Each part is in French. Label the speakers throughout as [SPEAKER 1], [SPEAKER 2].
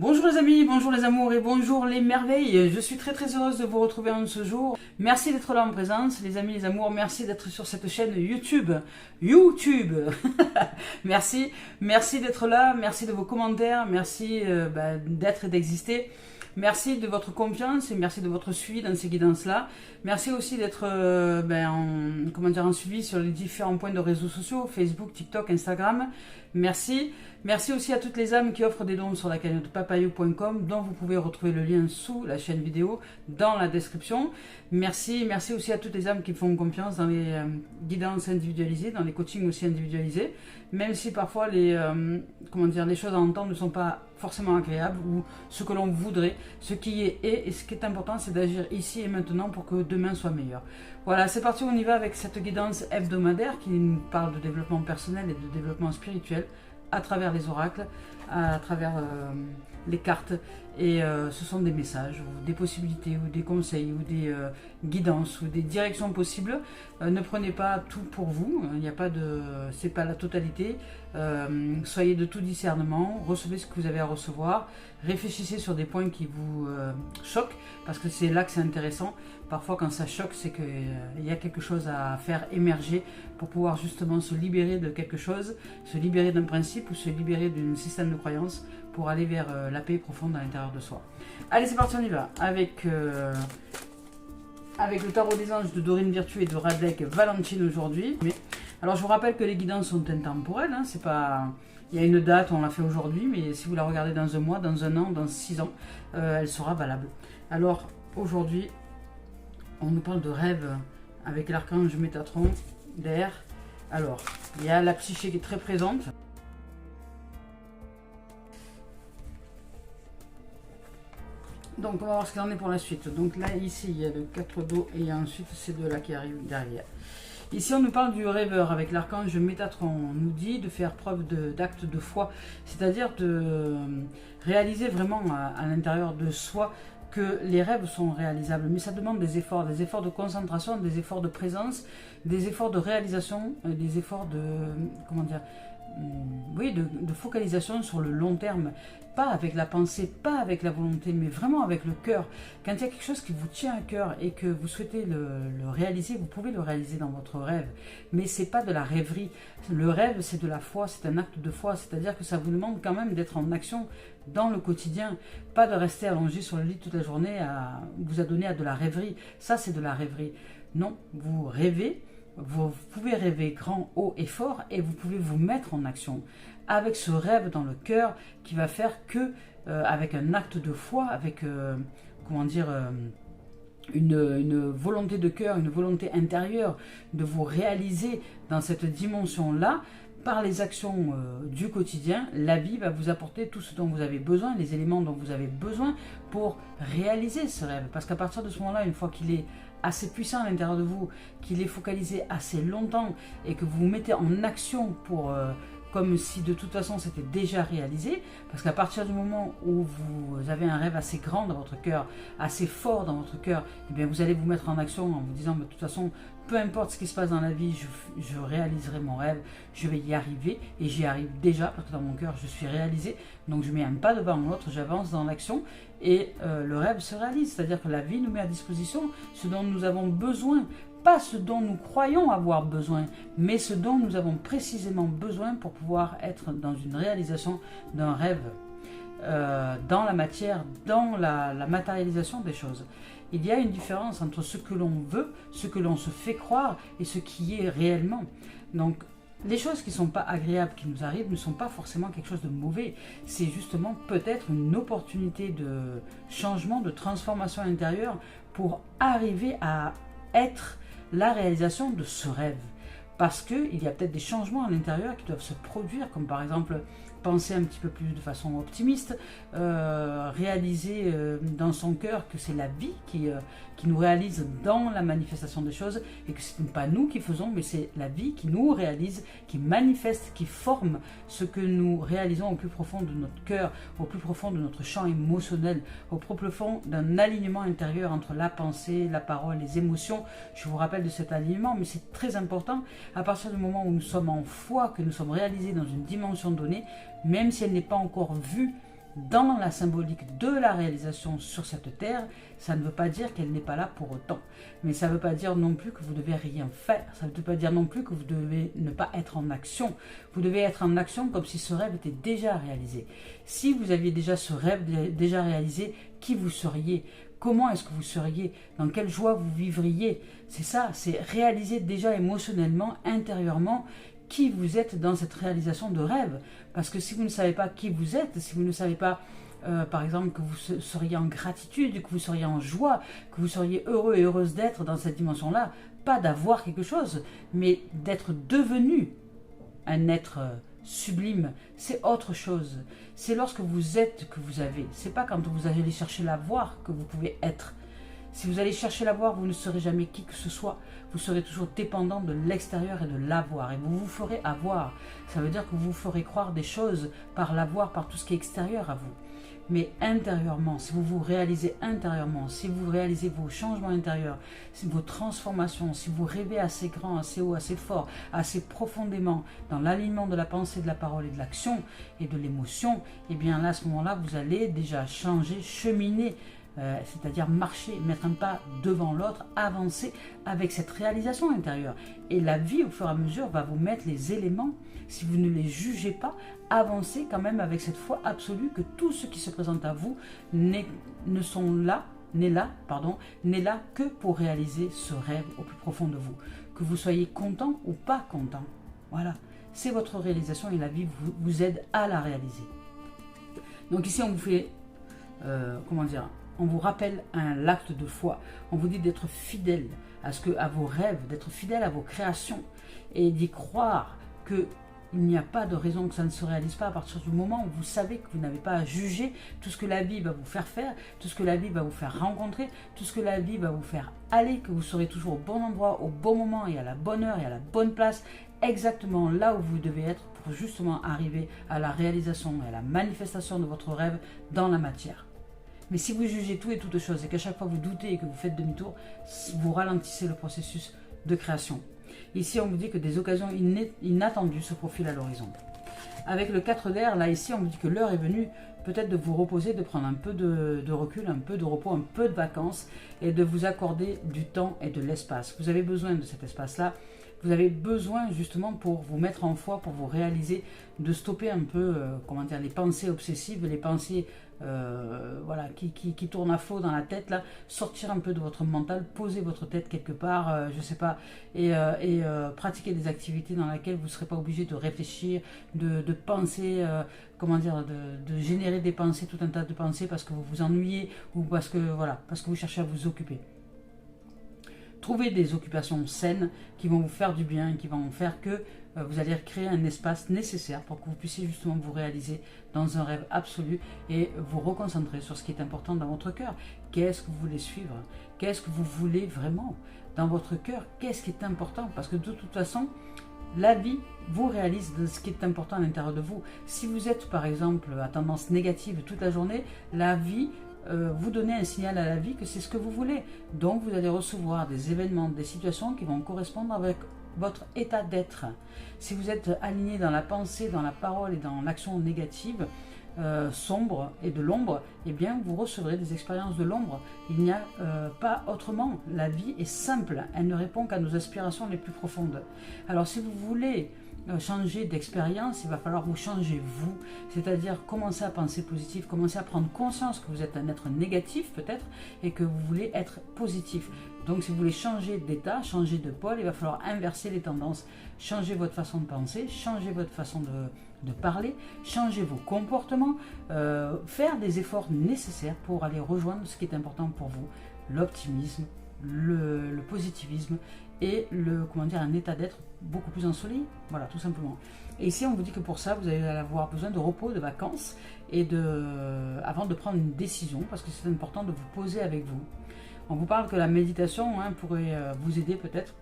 [SPEAKER 1] Bonjour les amis, bonjour les amours et bonjour les merveilles. Je suis très heureuse de vous retrouver en ce jour. Merci d'être là en présence, les amis, les amours. Merci d'être sur cette chaîne YouTube. Merci d'être là, merci de vos commentaires, merci d'être et d'exister. Merci de votre confiance et merci de votre suivi dans ces guidances-là. Merci aussi d'être en suivi sur les différents points de réseaux sociaux, Facebook, TikTok, Instagram. Merci. Merci aussi à toutes les âmes qui offrent des dons sur la cagnotte papayou.com, dont vous pouvez retrouver le lien sous la chaîne vidéo, dans la description. Merci aussi à toutes les âmes qui font confiance dans les guidances individualisées, dans les coachings aussi individualisés, même si parfois les choses à entendre ne sont pas forcément agréables ou ce que l'on voudrait. Ce qui est et ce qui est important, c'est d'agir ici et maintenant pour que demain soit meilleur. Voilà, c'est parti, on y va avec cette guidance hebdomadaire qui nous parle de développement personnel et de développement spirituel à travers les oracles, à travers les cartes, et ce sont des messages ou des possibilités ou des conseils ou des guidances ou des directions possibles. Ne prenez pas tout pour vous, il n'y a pas de, c'est pas la totalité. Soyez de tout discernement, recevez ce que vous avez à recevoir, réfléchissez sur des points qui vous choquent, parce que c'est là que c'est intéressant. Parfois quand ça choque, c'est qu'il y a quelque chose à faire émerger pour pouvoir justement se libérer de quelque chose, se libérer d'un principe ou se libérer d'un système de croyance pour aller vers la paix profonde à l'intérieur de soi. Allez, c'est parti, on y va avec le tarot des anges de Dorine Virtue et de Radek Valentine aujourd'hui. Alors je vous rappelle que les guidances sont intemporelles, hein, c'est pas... Il y a une date, on l'a fait aujourd'hui, mais si vous la regardez dans un mois, dans un an, dans 6 ans, elle sera valable. Alors aujourd'hui, on nous parle de rêve avec l'archange Métatron d'air. Alors, il y a la psyché qui est très présente. Donc on va voir ce qu'il en est pour la suite. Donc là, ici, il y a le 4 d'eau et ensuite ces deux-là qui arrivent derrière. Ici, on nous parle du rêveur avec l'archange Métatron. On nous dit de faire preuve d'acte de foi, c'est-à-dire de réaliser vraiment à l'intérieur de soi que les rêves sont réalisables, mais ça demande des efforts de concentration, des efforts de présence, des efforts de réalisation, des efforts de, de focalisation sur le long terme, pas avec la pensée, pas avec la volonté, mais vraiment avec le cœur. Quand il y a quelque chose qui vous tient à cœur et que vous souhaitez le réaliser, vous pouvez le réaliser dans votre rêve, mais c'est pas de la rêverie. Le rêve, c'est de la foi, c'est un acte de foi, c'est-à-dire que ça vous demande quand même d'être en action dans le quotidien, pas de rester allongé sur le lit toute la journée à vous adonner à de la rêverie. Ça, c'est de la rêverie. Non, vous rêvez. Vous pouvez rêver grand, haut et fort et vous pouvez vous mettre en action avec ce rêve dans le cœur qui va faire que, avec un acte de foi, avec une volonté de cœur, une volonté intérieure de vous réaliser dans cette dimension-là, par les actions du quotidien, la vie va vous apporter tout ce dont vous avez besoin, les éléments dont vous avez besoin pour réaliser ce rêve. Parce qu'à partir de ce moment-là, une fois qu'il est assez puissant à l'intérieur de vous, qu'il est focalisé assez longtemps et que vous vous mettez en action pour... comme si de toute façon c'était déjà réalisé, parce qu'à partir du moment où vous avez un rêve assez grand dans votre cœur, assez fort dans votre cœur, eh bien vous allez vous mettre en action en vous disant, de toute façon, peu importe ce qui se passe dans la vie, je réaliserai mon rêve, je vais y arriver, et j'y arrive déjà, parce que dans mon cœur je suis réalisé, donc je mets un pas devant l'autre, j'avance dans l'action, et le rêve se réalise, c'est-à-dire que la vie nous met à disposition ce dont nous avons besoin, pas ce dont nous croyons avoir besoin, mais ce dont nous avons précisément besoin pour pouvoir être dans une réalisation d'un rêve, dans la matière, dans la matérialisation des choses. Il y a une différence entre ce que l'on veut, ce que l'on se fait croire et ce qui est réellement. Donc, les choses qui ne sont pas agréables qui nous arrivent ne sont pas forcément quelque chose de mauvais. C'est justement peut-être une opportunité de changement, de transformation intérieure pour arriver à être la réalisation de ce rêve. Parce qu'il y a peut-être des changements à l'intérieur qui doivent se produire, comme par exemple penser un petit peu plus de façon optimiste, réaliser dans son cœur que c'est la vie qui nous réalise dans la manifestation des choses et que ce n'est pas nous qui faisons, mais c'est la vie qui nous réalise, qui manifeste, qui forme ce que nous réalisons au plus profond de notre cœur, au plus profond de notre champ émotionnel, au plus profond d'un alignement intérieur entre la pensée, la parole, les émotions. Je vous rappelle de cet alignement, mais c'est très important. À partir du moment où nous sommes en foi, que nous sommes réalisés dans une dimension donnée, même si elle n'est pas encore vue dans la symbolique de la réalisation sur cette terre, ça ne veut pas dire qu'elle n'est pas là pour autant. Mais ça ne veut pas dire non plus que vous devez rien faire. Ça ne veut pas dire non plus que vous devez ne pas être en action. Vous devez être en action comme si ce rêve était déjà réalisé. Si vous aviez déjà ce rêve déjà réalisé, qui vous seriez? Comment est-ce que vous seriez? Dans quelle joie vous vivriez? C'est ça, c'est réaliser déjà émotionnellement, intérieurement, qui vous êtes dans cette réalisation de rêve. Parce que si vous ne savez pas qui vous êtes, si vous ne savez pas, par exemple, que vous seriez en gratitude, que vous seriez en joie, que vous seriez heureux et heureuse d'être dans cette dimension-là, pas d'avoir quelque chose, mais d'être devenu un être sublime, c'est autre chose. C'est lorsque vous êtes que vous avez. C'est pas quand vous allez chercher l'avoir que vous pouvez être. Si vous allez chercher l'avoir, vous ne serez jamais qui que ce soit. Vous serez toujours dépendant de l'extérieur et de l'avoir. Et vous vous ferez avoir. Ça veut dire que vous vous ferez croire des choses par l'avoir, par tout ce qui est extérieur à vous. Mais intérieurement, si vous vous réalisez intérieurement, si vous réalisez vos changements intérieurs, vos transformations, si vous rêvez assez grand, assez haut, assez fort, assez profondément dans l'alignement de la pensée, de la parole et de l'action et de l'émotion, et bien là, à ce moment-là, vous allez déjà changer, cheminer, c'est-à-dire marcher, mettre un pas devant l'autre, avancer avec cette réalisation intérieure. Et la vie, au fur et à mesure, va vous mettre les éléments, si vous ne les jugez pas, avancez quand même avec cette foi absolue que tout ce qui se présente à vous n'est là que pour réaliser ce rêve au plus profond de vous. Que vous soyez content ou pas content. Voilà, c'est votre réalisation et la vie vous aide à la réaliser. Donc ici, on vous fait, on vous rappelle un acte de foi. On vous dit d'être fidèle à vos rêves, d'être fidèle à vos créations et d'y croire que il n'y a pas de raison que ça ne se réalise pas à partir du moment où vous savez que vous n'avez pas à juger tout ce que la vie va vous faire faire, tout ce que la vie va vous faire rencontrer, tout ce que la vie va vous faire aller, que vous serez toujours au bon endroit, au bon moment et à la bonne heure et à la bonne place, exactement là où vous devez être pour justement arriver à la réalisation et à la manifestation de votre rêve dans la matière. Mais si vous jugez tout et toutes choses et qu'à chaque fois vous doutez et que vous faites demi-tour, vous ralentissez le processus de création. Ici, on vous dit que des occasions inattendues se profilent à l'horizon. Avec le 4 d'air, là, ici, on vous dit que l'heure est venue peut-être de vous reposer, de prendre un peu de recul, un peu de repos, un peu de vacances et de vous accorder du temps et de l'espace. Vous avez besoin de cet espace-là. Vous avez besoin justement pour vous mettre en foi, pour vous réaliser, de stopper un peu les pensées obsessives, les pensées qui tournent à flot dans la tête, là, sortir un peu de votre mental, poser votre tête quelque part, je sais pas, et pratiquer des activités dans lesquelles vous ne serez pas obligé de réfléchir, de penser, de générer des pensées, tout un tas de pensées parce que vous vous ennuyez ou parce que vous cherchez à vous occuper. Trouvez des occupations saines qui vont vous faire du bien, qui vont faire que vous allez créer un espace nécessaire pour que vous puissiez justement vous réaliser dans un rêve absolu et vous reconcentrer sur ce qui est important dans votre cœur. Qu'est-ce que vous voulez suivre? Qu'est-ce que vous voulez vraiment dans votre cœur? Qu'est-ce qui est important? Parce que de toute façon, la vie vous réalise de ce qui est important à l'intérieur de vous. Si vous êtes par exemple à tendance négative toute la journée, la vie vous donnez un signal à la vie que c'est ce que vous voulez. Donc vous allez recevoir des événements, des situations qui vont correspondre avec votre état d'être. Si vous êtes aligné dans la pensée, dans la parole et dans l'action négative, sombre et de l'ombre, eh bien vous recevrez des expériences de l'ombre. Il n'y a pas autrement. La vie est simple, elle ne répond qu'à nos aspirations les plus profondes. Alors si vous voulez changer d'expérience, il va falloir vous changer vous, c'est-à-dire commencer à penser positif, commencer à prendre conscience que vous êtes un être négatif peut-être et que vous voulez être positif. Donc si vous voulez changer d'état, changer de pôle, il va falloir inverser les tendances, changer votre façon de penser, changer votre façon de parler, changer vos comportements, faire des efforts nécessaires pour aller rejoindre ce qui est important pour vous, l'optimisme, le positivisme et un état d'être beaucoup plus ensoleillé, voilà, tout simplement. Et ici, on vous dit que pour ça, vous allez avoir besoin de repos, de vacances, et avant de prendre une décision, parce que c'est important de vous poser avec vous. On vous parle que la méditation pourrait vous aider peut-être,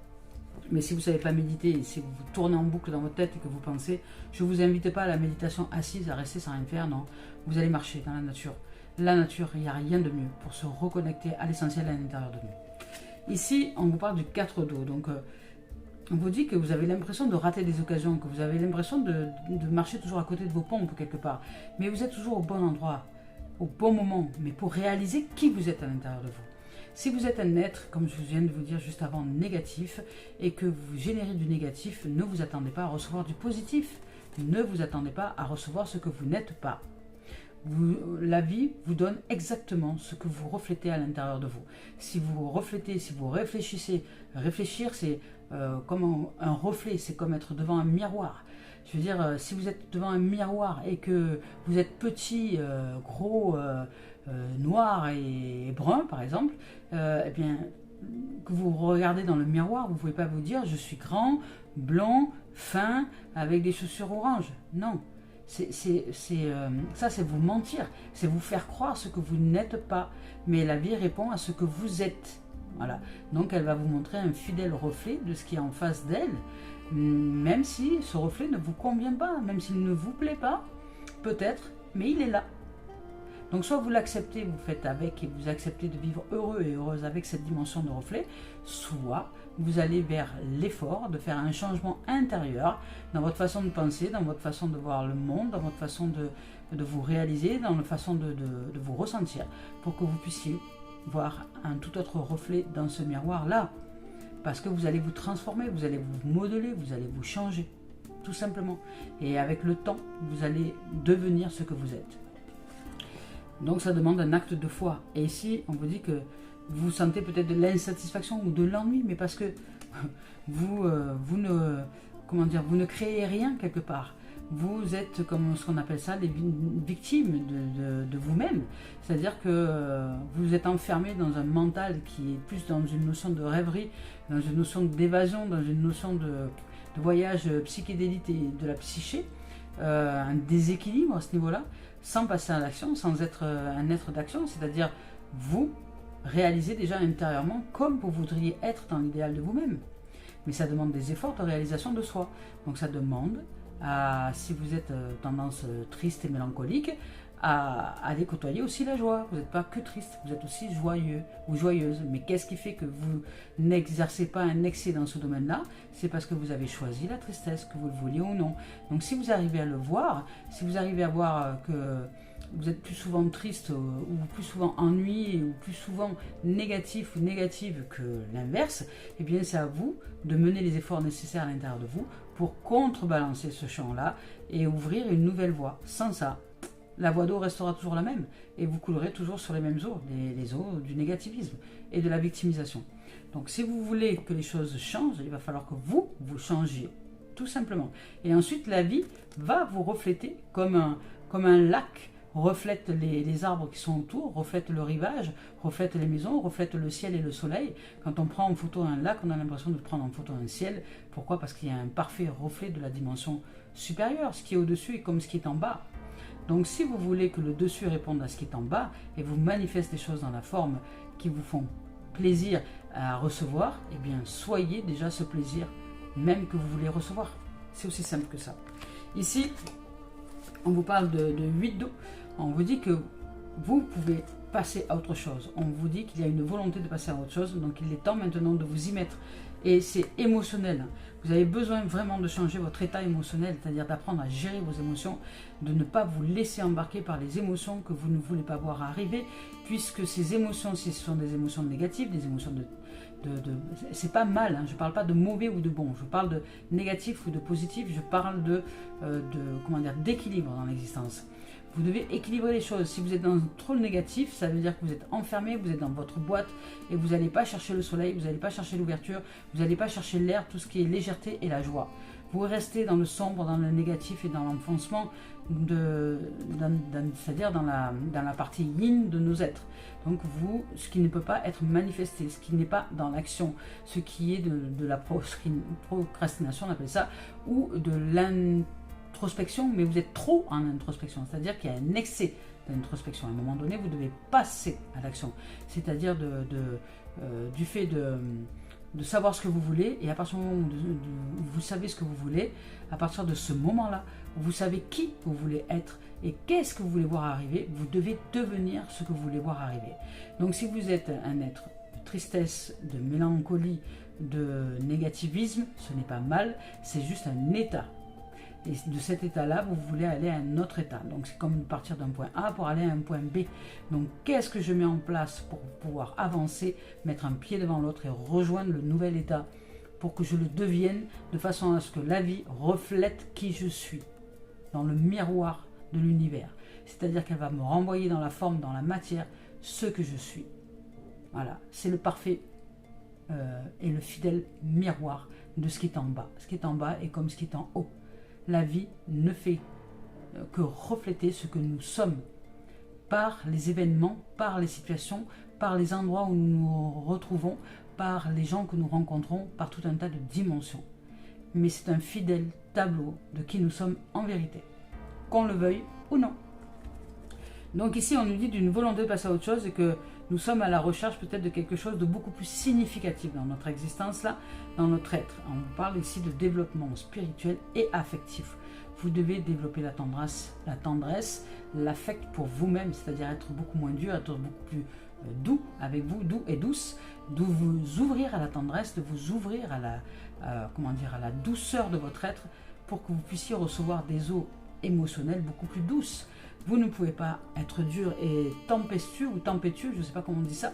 [SPEAKER 1] mais si vous ne savez pas méditer, et si vous tournez en boucle dans votre tête et que vous pensez, je ne vous invite pas à la méditation assise, à rester sans rien faire, non. Vous allez marcher dans la nature. La nature, il n'y a rien de mieux pour se reconnecter à l'essentiel à l'intérieur de nous. Ici, on vous parle du 4 d'eau, donc On vous dit que vous avez l'impression de rater des occasions, que vous avez l'impression de marcher toujours à côté de vos pompes quelque part. Mais vous êtes toujours au bon endroit, au bon moment, mais pour réaliser qui vous êtes à l'intérieur de vous. Si vous êtes un être, comme je viens de vous dire juste avant, négatif, et que vous générez du négatif, ne vous attendez pas à recevoir du positif. Ne vous attendez pas à recevoir ce que vous n'êtes pas. La vie vous donne exactement ce que vous reflétez à l'intérieur de vous. Si vous reflétez, si vous réfléchissez, réfléchir c'est comme un reflet, c'est comme être devant un miroir. Je veux dire, si vous êtes devant un miroir et que vous êtes petit, gros, noir et brun par exemple, eh bien, que vous regardez dans le miroir, vous ne pouvez pas vous dire je suis grand, blond, fin, avec des chaussures oranges. Non. Ça, c'est vous mentir, c'est vous faire croire ce que vous n'êtes pas. Mais la vie répond à ce que vous êtes. Voilà. Donc, elle va vous montrer un fidèle reflet de ce qui est en face d'elle, même si ce reflet ne vous convient pas, même s'il ne vous plaît pas, peut-être, mais il est là. Donc, soit vous l'acceptez, vous faites avec et vous acceptez de vivre heureux et heureuse avec cette dimension de reflet, soit vous allez vers l'effort de faire un changement intérieur dans votre façon de penser, dans votre façon de voir le monde, dans votre façon de vous réaliser, dans la façon de vous ressentir, pour que vous puissiez voir un tout autre reflet dans ce miroir-là. Parce que vous allez vous transformer, vous allez vous modeler, vous allez vous changer, tout simplement. Et avec le temps, vous allez devenir ce que vous êtes. Donc ça demande un acte de foi. Et ici, on vous dit que vous sentez peut-être de l'insatisfaction ou de l'ennui, mais parce que vous ne créez rien quelque part. Vous êtes, comme ce qu'on appelle ça, les victimes de vous-même. C'est-à-dire que vous êtes enfermé dans un mental qui est plus dans une notion de rêverie, dans une notion d'évasion, dans une notion de voyage psychédélique et de la psyché, un déséquilibre à ce niveau-là, sans passer à l'action, sans être un être d'action, c'est-à-dire vous réalisez déjà intérieurement comme vous voudriez être dans l'idéal de vous-même. Mais ça demande des efforts de réalisation de soi. Donc ça demande, si vous êtes tendance triste et mélancolique, à aller côtoyer aussi la joie. Vous n'êtes pas que triste, vous êtes aussi joyeux ou joyeuse. Mais qu'est-ce qui fait que vous n'exercez pas un excès dans ce domaine-là? C'est parce que vous avez choisi la tristesse, que vous le vouliez ou non. Donc si vous arrivez à le voir, si vous arrivez à voir que vous êtes plus souvent triste ou plus souvent ennuyé ou plus souvent négatif ou négative que l'inverse, eh bien c'est à vous de mener les efforts nécessaires à l'intérieur de vous pour contrebalancer ce champ-là et ouvrir une nouvelle voie. Sans ça, la voie d'eau restera toujours la même et vous coulerez toujours sur les mêmes eaux, les eaux du négativisme et de la victimisation. Donc si vous voulez que les choses changent, il va falloir que vous changiez, tout simplement. Et ensuite, la vie va vous refléter comme un lac reflète les arbres qui sont autour, reflète le rivage, reflète les maisons, reflète le ciel et le soleil. Quand on prend en photo un lac, on a l'impression de prendre en photo un ciel. Pourquoi? Parce qu'il y a un parfait reflet de la dimension supérieure. Ce qui est au-dessus est comme ce qui est en bas. Donc si vous voulez que le dessus réponde à ce qui est en bas et vous manifeste des choses dans la forme qui vous font plaisir à recevoir, eh bien soyez déjà ce plaisir même que vous voulez recevoir. C'est aussi simple que ça. Ici, on vous parle de 8 d'eau. On vous dit que vous pouvez passer à autre chose. On vous dit qu'il y a une volonté de passer à autre chose. Donc il est temps maintenant de vous y mettre. Et c'est émotionnel. Vous avez besoin vraiment de changer votre état émotionnel, c'est-à-dire d'apprendre à gérer vos émotions, de ne pas vous laisser embarquer par les émotions que vous ne voulez pas voir arriver, puisque ces émotions, si ce sont des émotions négatives, des émotions c'est pas mal, hein, je ne parle pas de mauvais ou de bon, je parle de négatif ou de positif, je parle d'équilibre dans l'existence. Vous devez équilibrer les choses. Si vous êtes dans trop le négatif, ça veut dire que vous êtes enfermé, vous êtes dans votre boîte et vous n'allez pas chercher le soleil, vous n'allez pas chercher l'ouverture, vous n'allez pas chercher l'air, tout ce qui est légèreté et la joie. Vous restez dans le sombre, dans le négatif et dans l'enfoncement, c'est-à-dire dans la partie yin de nos êtres. Donc vous, ce qui ne peut pas être manifesté, ce qui n'est pas dans l'action, ce qui est de la procrastination, on appelle ça, ou de l'introspection, mais vous êtes trop en introspection, c'est-à-dire qu'il y a un excès d'introspection. À un moment donné, vous devez passer à l'action, c'est-à-dire du fait de savoir ce que vous voulez, et à partir du moment où vous savez ce que vous voulez, à partir de ce moment-là, vous savez qui vous voulez être et qu'est-ce que vous voulez voir arriver, vous devez devenir ce que vous voulez voir arriver. Donc si vous êtes un être tristesse, de mélancolie, de négativisme, ce n'est pas mal, c'est juste un état. Et de cet état-là, vous voulez aller à un autre état. Donc c'est comme partir d'un point A pour aller à un point B. Donc qu'est-ce que je mets en place pour pouvoir avancer, mettre un pied devant l'autre et rejoindre le nouvel état pour que je le devienne de façon à ce que la vie reflète qui je suis dans le miroir de l'univers. C'est-à-dire qu'elle va me renvoyer dans la forme, dans la matière, ce que je suis. Voilà, c'est le parfait et le fidèle miroir de ce qui est en bas. Ce qui est en bas est comme ce qui est en haut. La vie ne fait que refléter ce que nous sommes par les événements, par les situations, par les endroits où nous nous retrouvons, par les gens que nous rencontrons, par tout un tas de dimensions. Mais c'est un fidèle tableau de qui nous sommes en vérité, qu'on le veuille ou non. Donc ici, on nous dit d'une volonté de passer à autre chose et que nous sommes à la recherche peut-être de quelque chose de beaucoup plus significatif dans notre existence, là, dans notre être. On parle ici de développement spirituel et affectif. Vous devez développer la tendresse, l'affect pour vous-même, c'est-à-dire être beaucoup moins dur, être beaucoup plus doux avec vous, doux et douce, de vous ouvrir à la tendresse, de vous ouvrir à la douceur de votre être pour que vous puissiez recevoir des eaux émotionnelles beaucoup plus douces. Vous ne pouvez pas être dur et tempétueux ou tempétueux, je ne sais pas comment on dit ça,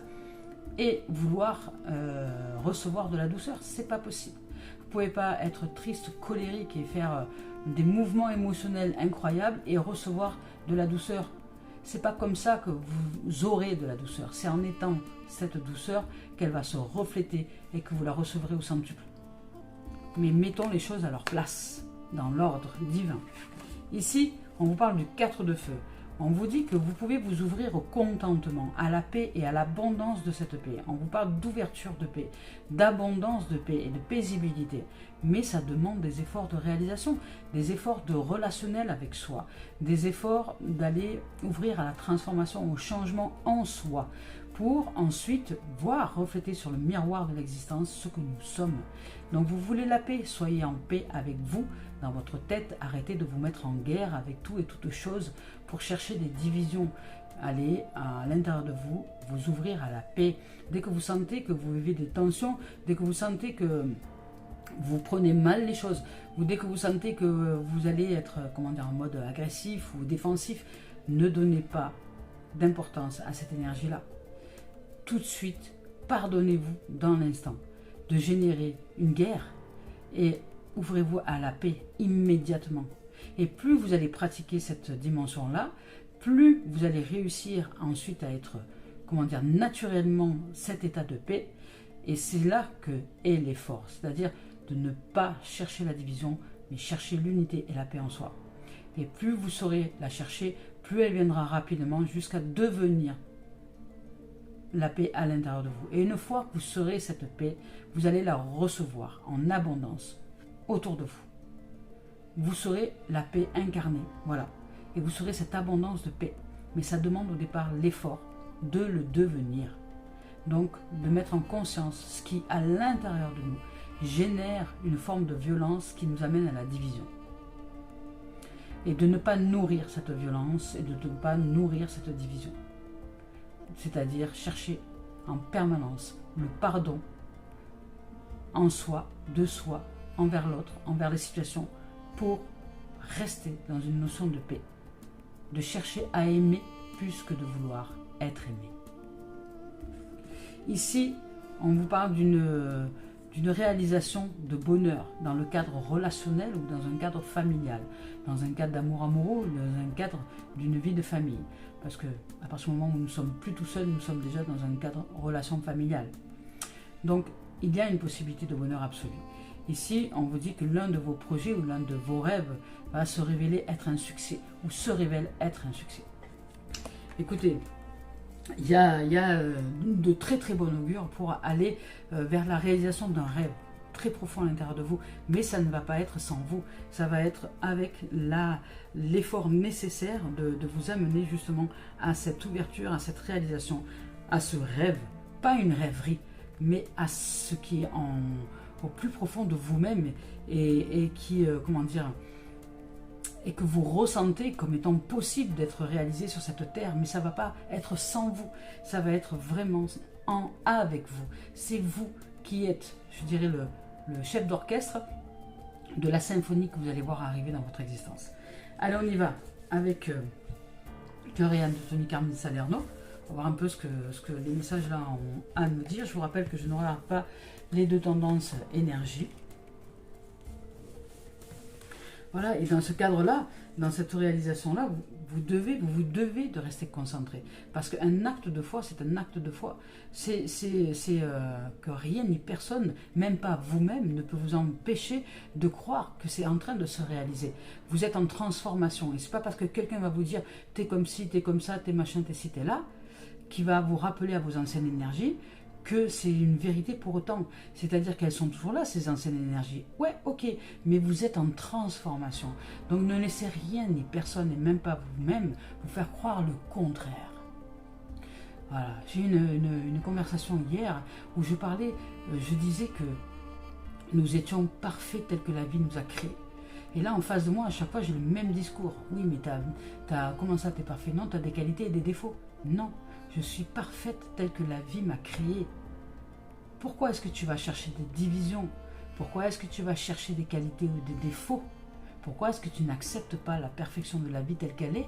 [SPEAKER 1] et vouloir recevoir de la douceur, c'est pas possible. Vous ne pouvez pas être triste, colérique et faire des mouvements émotionnels incroyables et recevoir de la douceur. C'est pas comme ça que vous aurez de la douceur. C'est en étant cette douceur qu'elle va se refléter et que vous la recevrez au centuple. Mais mettons les choses à leur place, dans l'ordre divin. Ici, on vous parle du 4 de feu. On vous dit que vous pouvez vous ouvrir au contentement, à la paix et à l'abondance de cette paix. On vous parle d'ouverture de paix, d'abondance de paix et de paisibilité. Mais ça demande des efforts de réalisation, des efforts de relationnel avec soi, des efforts d'aller ouvrir à la transformation, au changement en soi, pour ensuite voir refléter sur le miroir de l'existence ce que nous sommes. Donc vous voulez la paix, soyez en paix avec vous, dans votre tête, arrêtez de vous mettre en guerre avec tout et toutes choses pour chercher des divisions. Allez à l'intérieur de vous, vous ouvrir à la paix. Dès que vous sentez que vous vivez des tensions, dès que vous sentez que vous prenez mal les choses, ou dès que vous sentez que vous allez être en mode agressif ou défensif, ne donnez pas d'importance à cette énergie-là. Tout de suite, pardonnez-vous dans l'instant de générer une guerre et ouvrez-vous à la paix immédiatement. Et plus vous allez pratiquer cette dimension-là, plus vous allez réussir ensuite à être, naturellement cet état de paix. Et c'est là que est l'effort, c'est-à-dire de ne pas chercher la division, mais chercher l'unité et la paix en soi. Et plus vous saurez la chercher, plus elle viendra rapidement jusqu'à devenir la paix à l'intérieur de vous. Et une fois que vous serez cette paix, vous allez la recevoir en abondance autour de vous. Vous serez la paix incarnée, voilà. Et vous serez cette abondance de paix. Mais ça demande au départ l'effort de le devenir. Donc, de mettre en conscience ce qui, à l'intérieur de nous, génère une forme de violence qui nous amène à la division. Et de ne pas nourrir cette violence et de ne pas nourrir cette division. C'est-à-dire chercher en permanence le pardon en soi, de soi, envers l'autre, envers les situations, pour rester dans une notion de paix. De chercher à aimer plus que de vouloir être aimé. Ici, on vous parle d'une réalisation de bonheur dans le cadre relationnel ou dans un cadre familial, dans un cadre d'amour amoureux ou dans un cadre d'une vie de famille. Parce que à partir du moment où nous ne sommes plus tout seuls, nous sommes déjà dans un cadre relation familiale. Donc, il y a une possibilité de bonheur absolu. Ici, on vous dit que l'un de vos projets ou l'un de vos rêves va se révéler être un succès ou se révèle être un succès. Écoutez, il y a de très très bon augure pour aller vers la réalisation d'un rêve très profond à l'intérieur de vous, mais ça ne va pas être sans vous, ça va être avec l'effort nécessaire de vous amener justement à cette ouverture, à cette réalisation, à ce rêve, pas une rêverie, mais à ce qui est au plus profond de vous-même et qui, et que vous ressentez comme étant possible d'être réalisé sur cette terre, mais ça ne va pas être sans vous, ça va être vraiment avec vous. C'est vous qui êtes, je dirais, le chef d'orchestre de la symphonie que vous allez voir arriver dans votre existence. Allez, on y va avec Cœur et âme de Tony Carmine Salerno. On va voir un peu ce que les messages là ont à nous dire. Je vous rappelle que je ne regarde pas les deux tendances énergie. Voilà, et dans ce cadre-là, dans cette réalisation-là, vous devez de rester concentré. Parce qu'un acte de foi, c'est un acte de foi. C'est que rien ni personne, même pas vous-même, ne peut vous empêcher de croire que c'est en train de se réaliser. Vous êtes en transformation. Et c'est pas parce que quelqu'un va vous dire « t'es comme ci, t'es comme ça, t'es machin, t'es ci, t'es là », qui va vous rappeler à vos anciennes énergies, que c'est une vérité pour autant. C'est-à-dire qu'elles sont toujours là, ces anciennes énergies. Ouais, ok, mais vous êtes en transformation. Donc ne laissez rien ni personne, et même pas vous-même, vous faire croire le contraire. Voilà, j'ai eu une conversation hier où je parlais, je disais que nous étions parfaits tels que la vie nous a créés. Et là, en face de moi, à chaque fois, j'ai le même discours. Oui, mais comment ça, t'es parfait? Non, t'as des qualités et des défauts. Non, je suis parfaite telle que la vie m'a créée. Pourquoi est-ce que tu vas chercher des divisions? Pourquoi est-ce que tu vas chercher des qualités ou des défauts? Pourquoi est-ce que tu n'acceptes pas la perfection de la vie telle qu'elle est?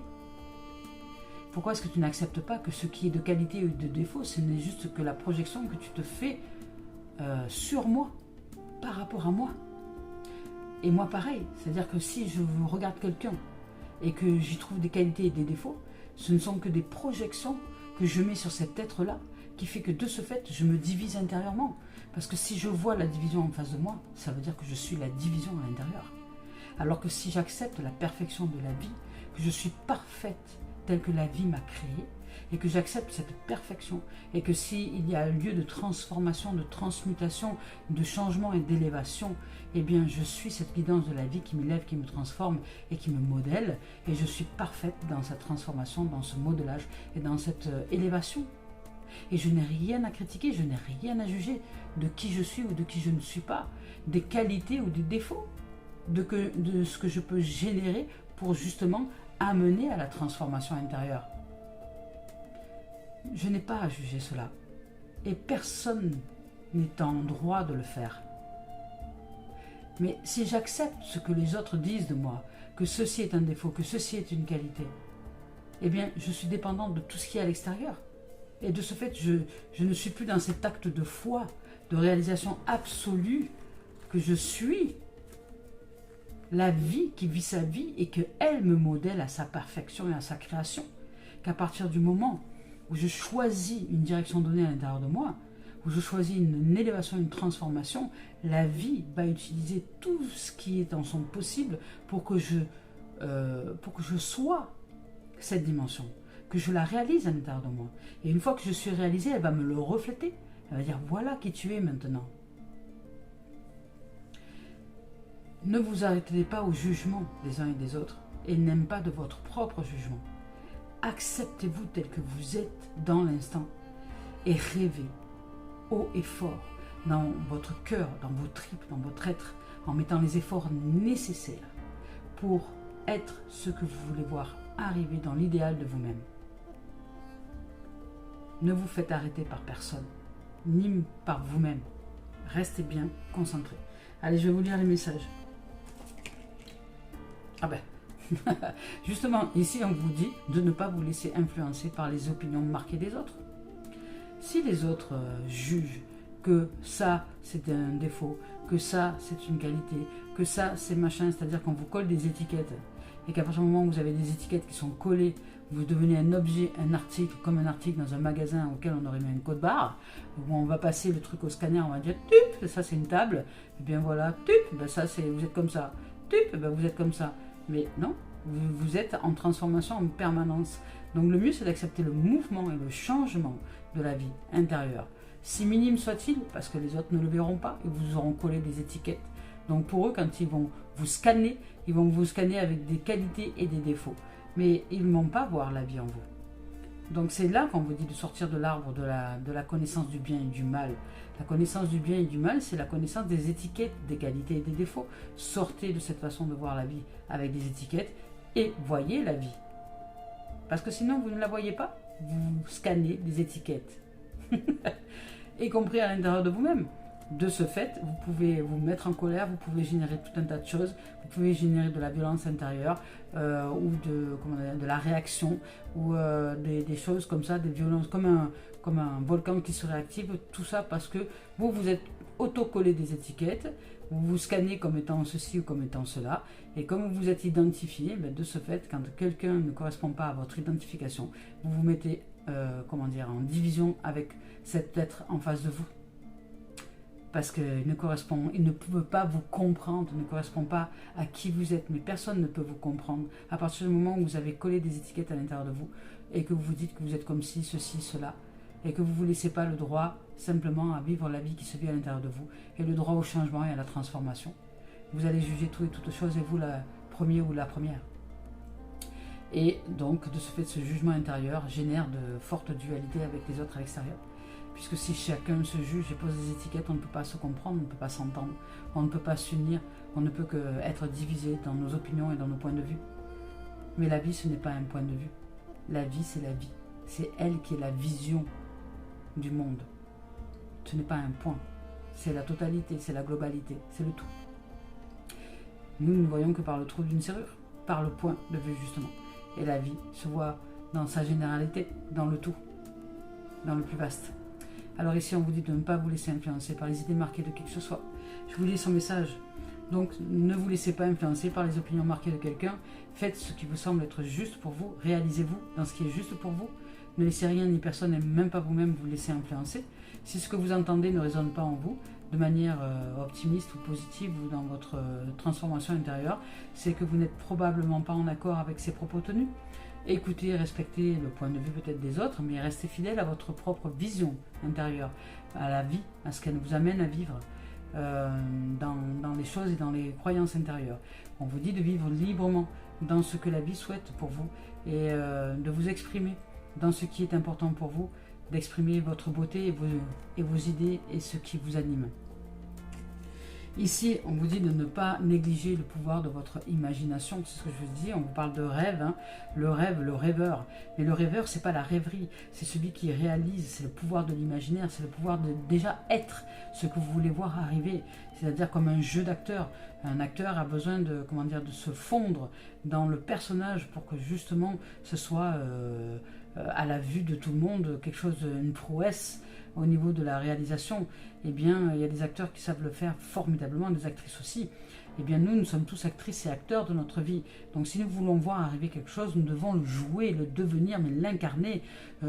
[SPEAKER 1] Pourquoi est-ce que tu n'acceptes pas que ce qui est de qualité ou de défaut, ce n'est juste que la projection que tu te fais sur moi, par rapport à moi? Et moi pareil, c'est-à-dire que si je regarde quelqu'un et que j'y trouve des qualités et des défauts, ce ne sont que des projections que je mets sur cet être-là, qui fait que de ce fait, je me divise intérieurement. Parce que si je vois la division en face de moi, ça veut dire que je suis la division à l'intérieur. Alors que si j'accepte la perfection de la vie, que je suis parfaite telle que la vie m'a créée, et que j'accepte cette perfection, et que s'il y a un lieu de transformation, de transmutation, de changement et d'élévation, eh bien je suis cette guidance de la vie qui m'élève, qui me transforme et qui me modèle, et je suis parfaite dans cette transformation, dans ce modelage et dans cette élévation. Et je n'ai rien à critiquer, je n'ai rien à juger de qui je suis ou de qui je ne suis pas, des qualités ou des défauts, de ce que je peux générer pour justement amener à la transformation intérieure. Je n'ai pas à juger cela. Et personne n'est en droit de le faire. Mais si j'accepte ce que les autres disent de moi, que ceci est un défaut, que ceci est une qualité, eh bien, je suis dépendante de tout ce qui est à l'extérieur. Et de ce fait, je ne suis plus dans cet acte de foi, de réalisation absolue, que je suis la vie qui vit sa vie et qu'elle me modèle à sa perfection et à sa création. Qu'à partir du moment où je choisis une direction donnée à l'intérieur de moi, où je choisis une élévation, une transformation, la vie va utiliser tout ce qui est en son possible pour que je sois cette dimension, que je la réalise à l'intérieur de moi. Et une fois que je suis réalisée, elle va me le refléter. Elle va dire, voilà qui tu es maintenant. Ne vous arrêtez pas au jugement des uns et des autres, et n'aime pas de votre propre jugement. Acceptez-vous tel que vous êtes dans l'instant, et rêvez haut et fort dans votre cœur, dans vos tripes, dans votre être, en mettant les efforts nécessaires pour être ce que vous voulez voir arriver dans l'idéal de vous-même. Ne vous faites arrêter par personne, ni par vous-même. Restez bien concentrés. Allez, je vais vous lire les messages. Ah ben, justement, ici on vous dit de ne pas vous laisser influencer par les opinions marquées des autres. Si les autres jugent que ça c'est un défaut, que ça c'est une qualité, que ça c'est machin, c'est-à-dire qu'on vous colle des étiquettes, et qu'à partir du moment où vous avez des étiquettes qui sont collées, vous devenez un objet, un article, comme un article dans un magasin auquel on aurait mis une code barre, où on va passer le truc au scanner, on va dire tup, ça c'est une table, et bien voilà, tup, ben ça c'est, vous êtes comme ça, tup, ben vous êtes comme ça. Mais non, vous êtes en transformation en permanence. Donc le mieux c'est d'accepter le mouvement et le changement de la vie intérieure. Si minime soit-il, parce que les autres ne le verront pas, et vous auront collé des étiquettes. Donc pour eux, quand ils vont vous scanner avec des qualités et des défauts. Mais ils ne vont pas voir la vie en vous. Donc c'est là qu'on vous dit de sortir de l'arbre de la connaissance du bien et du mal. La connaissance du bien et du mal, c'est la connaissance des étiquettes, des qualités et des défauts. Sortez de cette façon de voir la vie avec des étiquettes et voyez la vie. Parce que sinon, vous ne la voyez pas, vous scannez des étiquettes. Y compris à l'intérieur de vous-même. De ce fait, vous pouvez vous mettre en colère, vous pouvez générer tout un tas de choses, vous pouvez générer de la violence intérieure ou de la réaction ou des choses comme ça, des violences, comme un volcan qui se réactive, tout ça parce que vous êtes autocollé des étiquettes, vous vous scannez comme étant ceci ou comme étant cela, et comme vous vous êtes identifié, de ce fait, quand quelqu'un ne correspond pas à votre identification, vous vous mettez en division avec cet être en face de vous. Parce qu'il ne peut pas vous comprendre, ne correspond pas à qui vous êtes, mais personne ne peut vous comprendre. À partir du moment où vous avez collé des étiquettes à l'intérieur de vous, et que vous vous dites que vous êtes comme ci, ceci, cela, et que vous ne vous laissez pas le droit simplement à vivre la vie qui se vit à l'intérieur de vous, et le droit au changement et à la transformation. Vous allez juger tout et toutes choses, et vous, la première ou la première. Et donc, de ce fait, ce jugement intérieur génère de fortes dualités avec les autres à l'extérieur. Puisque si chacun se juge et pose des étiquettes, on ne peut pas se comprendre, on ne peut pas s'entendre, on ne peut pas s'unir, on ne peut qu'être divisé dans nos opinions et dans nos points de vue. Mais la vie, ce n'est pas un point de vue. La vie, c'est la vie. C'est elle qui est la vision du monde. Ce n'est pas un point. C'est la totalité, c'est la globalité, c'est le tout. Nous ne voyons que par le trou d'une serrure, par le point de vue justement. Et la vie se voit dans sa généralité, dans le tout, dans le plus vaste. Alors ici, on vous dit de ne pas vous laisser influencer par les idées marquées de qui que ce soit. Je vous lis son message. Donc, ne vous laissez pas influencer par les opinions marquées de quelqu'un. Faites ce qui vous semble être juste pour vous. Réalisez-vous dans ce qui est juste pour vous. Ne laissez rien ni personne, et même pas vous-même, vous laisser influencer. Si ce que vous entendez ne résonne pas en vous, de manière optimiste ou positive ou dans votre transformation intérieure, c'est que vous n'êtes probablement pas en accord avec ces propos tenus. Écoutez et respectez le point de vue peut-être des autres, mais restez fidèle à votre propre vision intérieure, à la vie, à ce qu'elle vous amène à vivre dans les choses et dans les croyances intérieures. On vous dit de vivre librement dans ce que la vie souhaite pour vous et de vous exprimer dans ce qui est important pour vous, d'exprimer votre beauté et vos idées et ce qui vous anime. Ici, on vous dit de ne pas négliger le pouvoir de votre imagination. C'est ce que je vous dis, on vous parle de rêve, hein. Le rêve, le rêveur. Mais le rêveur, c'est pas la rêverie, c'est celui qui réalise, c'est le pouvoir de l'imaginaire, c'est le pouvoir de déjà être ce que vous voulez voir arriver. C'est-à-dire comme un jeu d'acteur. Un acteur a besoin de se fondre dans le personnage pour que justement ce soit à la vue de tout le monde quelque chose, une prouesse. Au niveau de la réalisation, eh bien, il y a des acteurs qui savent le faire formidablement, des actrices aussi. Eh bien, nous sommes tous actrices et acteurs de notre vie. Donc, si nous voulons voir arriver quelque chose, nous devons le jouer, le devenir, mais l'incarner,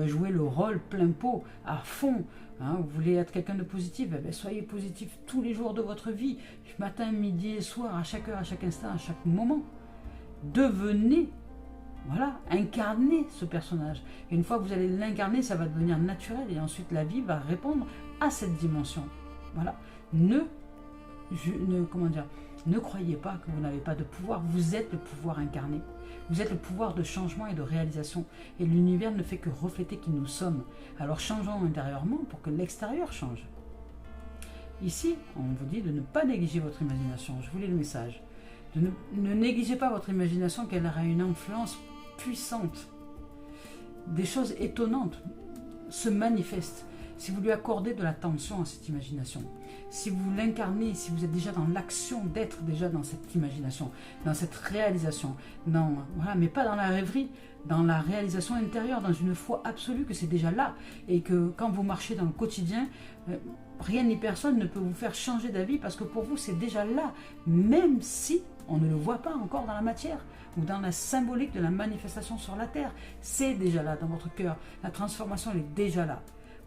[SPEAKER 1] jouer le rôle plein pot, à fond. Hein, vous voulez être quelqu'un de positif, eh bien, soyez positif tous les jours de votre vie, matin, midi et soir, à chaque heure, à chaque instant, à chaque moment. Devenez. Voilà, incarner ce personnage. Et une fois que vous allez l'incarner, ça va devenir naturel. Et ensuite, la vie va répondre à cette dimension. Voilà. Ne croyez pas que vous n'avez pas de pouvoir. Vous êtes le pouvoir incarné. Vous êtes le pouvoir de changement et de réalisation. Et l'univers ne fait que refléter qui nous sommes. Alors changeons intérieurement pour que l'extérieur change. Ici, on vous dit de ne pas négliger votre imagination. Je vous lis le message. Ne négligez pas votre imagination, qu'elle aura une influence puissante. Des choses étonnantes se manifestent si vous lui accordez de l'attention à cette imagination. Si vous l'incarnez, si vous êtes déjà dans l'action d'être déjà dans cette imagination, dans cette réalisation, mais pas dans la rêverie, dans la réalisation intérieure, dans une foi absolue que c'est déjà là, et que quand vous marchez dans le quotidien, rien ni personne ne peut vous faire changer d'avis parce que pour vous c'est déjà là, même si on ne le voit pas encore dans la matière ou dans la symbolique de la manifestation sur la terre. C'est déjà là dans votre cœur. La transformation, elle est déjà là.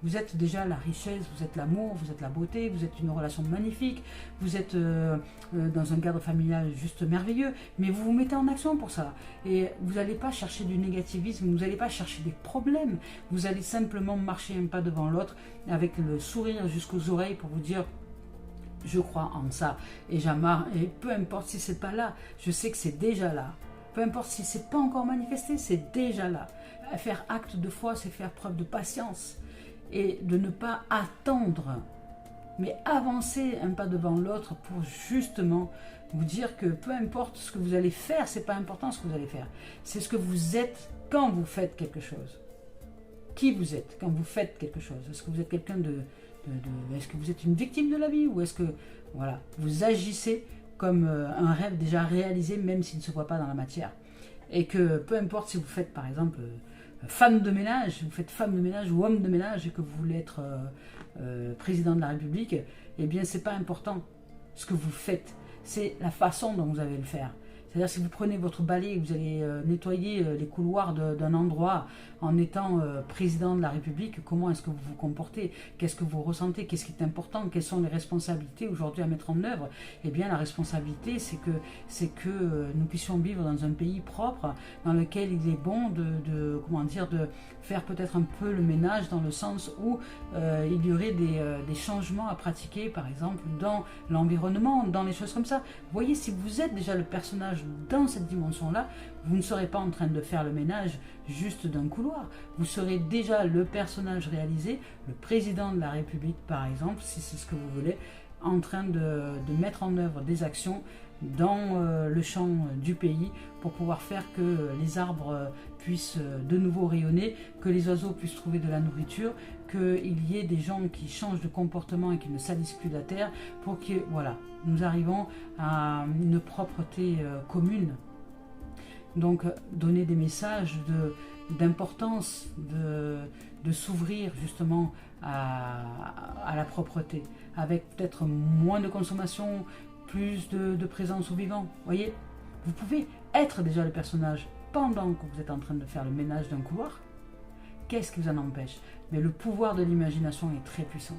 [SPEAKER 1] Vous êtes déjà la richesse, vous êtes l'amour, vous êtes la beauté, vous êtes une relation magnifique, vous êtes dans un cadre familial juste merveilleux, mais vous vous mettez en action pour ça. Et vous n'allez pas chercher du négativisme, vous n'allez pas chercher des problèmes, vous allez simplement marcher un pas devant l'autre avec le sourire jusqu'aux oreilles pour vous dire je crois en ça et j'amarre, et peu importe si c'est pas là, je sais que c'est déjà là. peu importe si ce n'est pas encore manifesté, c'est déjà là. Faire acte de foi, c'est faire preuve de patience et de ne pas attendre, mais avancer un pas devant l'autre pour justement vous dire que peu importe ce que vous allez faire, c'est pas important ce que vous allez faire, c'est ce que vous êtes quand vous faites quelque chose. Qui vous êtes quand vous faites quelque chose? Est-ce que vous êtes quelqu'un est-ce que vous êtes une victime de la vie, ou est-ce que voilà, vous agissez comme un rêve déjà réalisé, même s'il ne se voit pas dans la matière? Et que peu importe si vous faites par exemple femme de ménage, vous faites femme de ménage ou homme de ménage et que vous voulez être président de la République, eh bien c'est pas important ce que vous faites, c'est la façon dont vous allez le faire. C'est-à-dire si vous prenez votre balai et que vous allez nettoyer les couloirs d'un endroit en étant président de la République, comment est-ce que vous vous comportez? Qu'est-ce que vous ressentez? Qu'est-ce qui est important? Quelles sont les responsabilités aujourd'hui à mettre en œuvre? Eh bien la responsabilité, c'est que nous puissions vivre dans un pays propre, dans lequel il est bon de faire peut-être un peu le ménage, dans le sens où il y aurait des changements à pratiquer, par exemple dans l'environnement, dans les choses comme ça. Vous voyez, si vous êtes déjà le personnage dans cette dimension-là, vous ne serez pas en train de faire le ménage juste d'un couloir. Vous serez déjà le personnage réalisé, le président de la République par exemple, si c'est ce que vous voulez, en train de mettre en œuvre des actions dans le champ du pays pour pouvoir faire que les arbres puissent de nouveau rayonner, que les oiseaux puissent trouver de la nourriture, qu'il y ait des gens qui changent de comportement et qui ne salissent plus la terre, pour que voilà, nous arrivons à une propreté commune. Donc donner des messages d'importance, de s'ouvrir justement à la propreté, avec peut-être moins de consommation, plus de présence au vivant. Voyez, vous pouvez être déjà le personnage pendant que vous êtes en train de faire le ménage d'un couloir. Qu'est-ce qui vous en empêche? Mais le pouvoir de l'imagination est très puissant.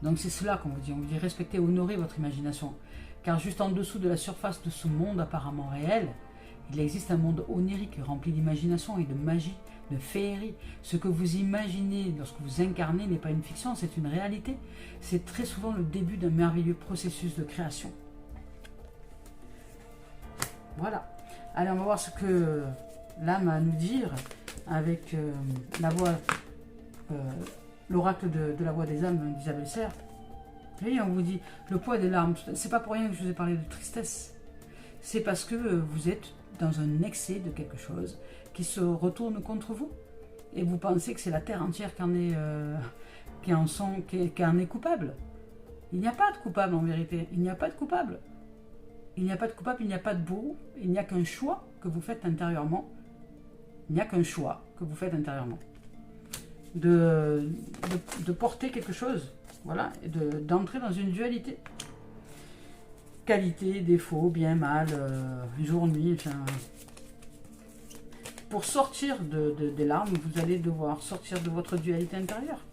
[SPEAKER 1] Donc c'est cela qu'on vous dit, respectez, honorez votre imagination. Car juste en dessous de la surface de ce monde apparemment réel, il existe un monde onirique rempli d'imagination et de magie, de féerie. Ce que vous imaginez lorsque vous incarnez n'est pas une fiction, c'est une réalité. C'est très souvent le début d'un merveilleux processus de création. Voilà. Allez, on va voir ce que l'âme a à nous dire avec la voix, l'oracle de la voix des âmes d'Isabelle Serre. Et on vous dit le poids des larmes. C'est pas pour rien que je vous ai parlé de tristesse. C'est parce que vous êtes dans un excès de quelque chose qui se retourne contre vous. Et vous pensez que c'est la terre entière qui en est coupable. Il n'y a pas de coupable en vérité. Il n'y a pas de coupable. Il n'y a pas de coupable, il n'y a pas de bourreau. Il n'y a qu'un choix que vous faites intérieurement. Il n'y a qu'un choix que vous faites intérieurement. De porter quelque chose. Voilà. Et d'entrer dans une dualité. Qualité, défaut, bien, mal, jour, nuit, enfin... Pour sortir des larmes, vous allez devoir sortir de votre dualité intérieure.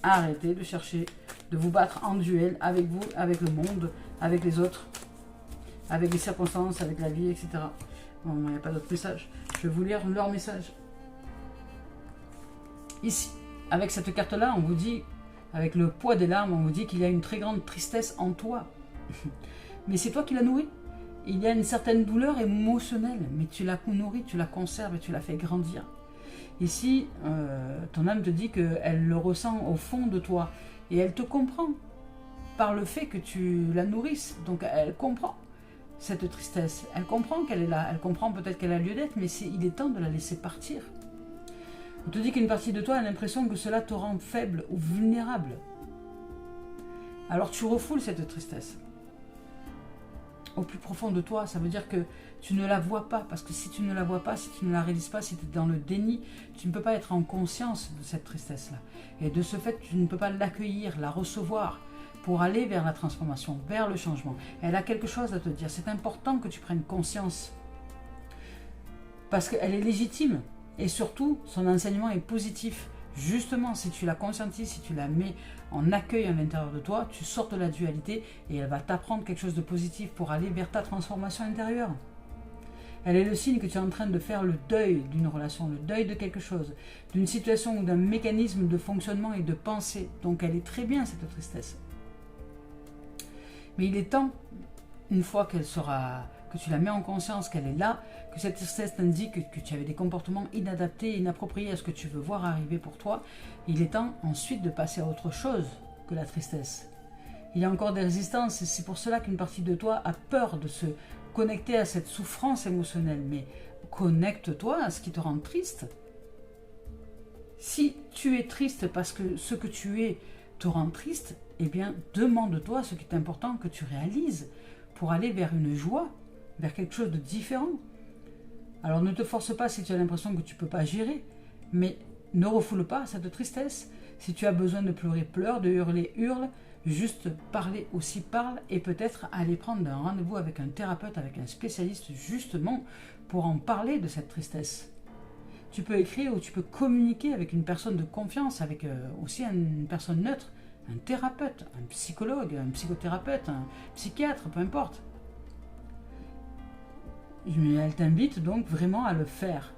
[SPEAKER 1] Arrêtez de chercher, de vous battre en duel avec vous, avec le monde, avec les autres, avec les circonstances, avec la vie, etc. Bon, il n'y a pas d'autre message. Je vais vous lire leur message. Ici, avec cette carte-là, on vous dit, avec le poids des larmes, on vous dit qu'il y a une très grande tristesse en toi. Mais c'est toi qui la nourris. Il y a une certaine douleur émotionnelle, mais tu la nourris, tu la conserves et tu la fais grandir. Ici, ton âme te dit qu'elle le ressent au fond de toi. Et elle te comprend par le fait que tu la nourrisses. Donc elle comprend cette tristesse. Elle comprend qu'elle est là. Elle comprend peut-être qu'elle a lieu d'être, mais il est temps de la laisser partir. On te dit qu'une partie de toi a l'impression que cela te rend faible ou vulnérable. Alors tu refoules cette tristesse. Au plus profond de toi, ça veut dire que tu ne la vois pas, parce que si tu ne la vois pas, si tu ne la réalises pas, si tu es dans le déni, tu ne peux pas être en conscience de cette tristesse-là. Et de ce fait, tu ne peux pas l'accueillir, la recevoir, pour aller vers la transformation, vers le changement. Elle a quelque chose à te dire, c'est important que tu prennes conscience, parce qu'elle est légitime, et surtout, son enseignement est positif. Justement, si tu la conscientises, si tu la mets en accueil à l'intérieur de toi, tu sors de la dualité et elle va t'apprendre quelque chose de positif pour aller vers ta transformation intérieure. Elle est le signe que tu es en train de faire le deuil d'une relation, le deuil de quelque chose, d'une situation ou d'un mécanisme de fonctionnement et de pensée. Donc elle est très bien cette tristesse. Mais il est temps, une fois que que tu la mets en conscience, qu'elle est là, que cette tristesse t'indique que tu avais des comportements inadaptés, inappropriés à ce que tu veux voir arriver pour toi, il est temps ensuite de passer à autre chose que la tristesse. Il y a encore des résistances et c'est pour cela qu'une partie de toi a peur de se connecter à cette souffrance émotionnelle. Mais connecte-toi à ce qui te rend triste. Si tu es triste parce que ce que tu es te rend triste, eh bien demande-toi ce qui est important que tu réalises pour aller vers une joie, vers quelque chose de différent. Alors ne te force pas si tu as l'impression que tu ne peux pas gérer, mais ne refoule pas cette tristesse. Si tu as besoin de pleurer, pleure, de hurler, hurle. Juste parler aussi parle et peut-être aller prendre un rendez-vous avec un thérapeute, avec un spécialiste justement pour en parler de cette tristesse. Tu peux écrire ou tu peux communiquer avec une personne de confiance, avec aussi une personne neutre, un thérapeute, un psychologue, un psychothérapeute, un psychiatre, peu importe. Elle t'invite donc vraiment à le faire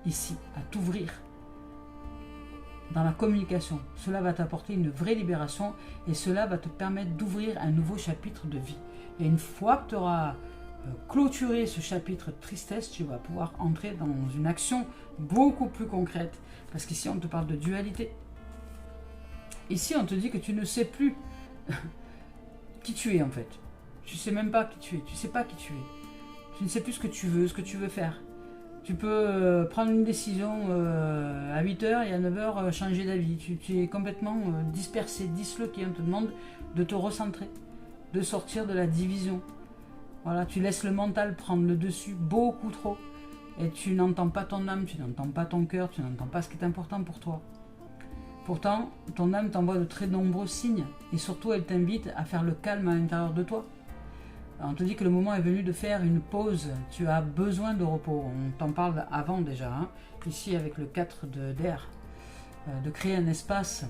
[SPEAKER 1] ici, à t'ouvrir dans la communication. Cela va t'apporter une vraie libération et cela va te permettre d'ouvrir un nouveau chapitre de vie. Et une fois que tu auras clôturé ce chapitre tristesse, tu vas pouvoir entrer dans une action beaucoup plus concrète. Parce qu'ici, on te parle de dualité. Ici, on te dit que tu ne sais plus qui tu es en fait. Tu ne sais même pas qui tu es. Tu ne sais pas qui tu es. Tu ne sais plus ce que tu veux faire. Tu peux prendre une décision à 8 h et à 9 h changer d'avis. Tu es complètement dispersé, disloqué. On te demande de te recentrer, de sortir de la division. Voilà, tu laisses le mental prendre le dessus beaucoup trop. Et tu n'entends pas ton âme, tu n'entends pas ton cœur, tu n'entends pas ce qui est important pour toi. Pourtant, ton âme t'envoie de très nombreux signes. Et surtout, elle t'invite à faire le calme à l'intérieur de toi. On te dit que le moment est venu de faire une pause. Tu as besoin de repos. On t'en parle avant déjà. Ici avec le 4 d'air. De créer un espace.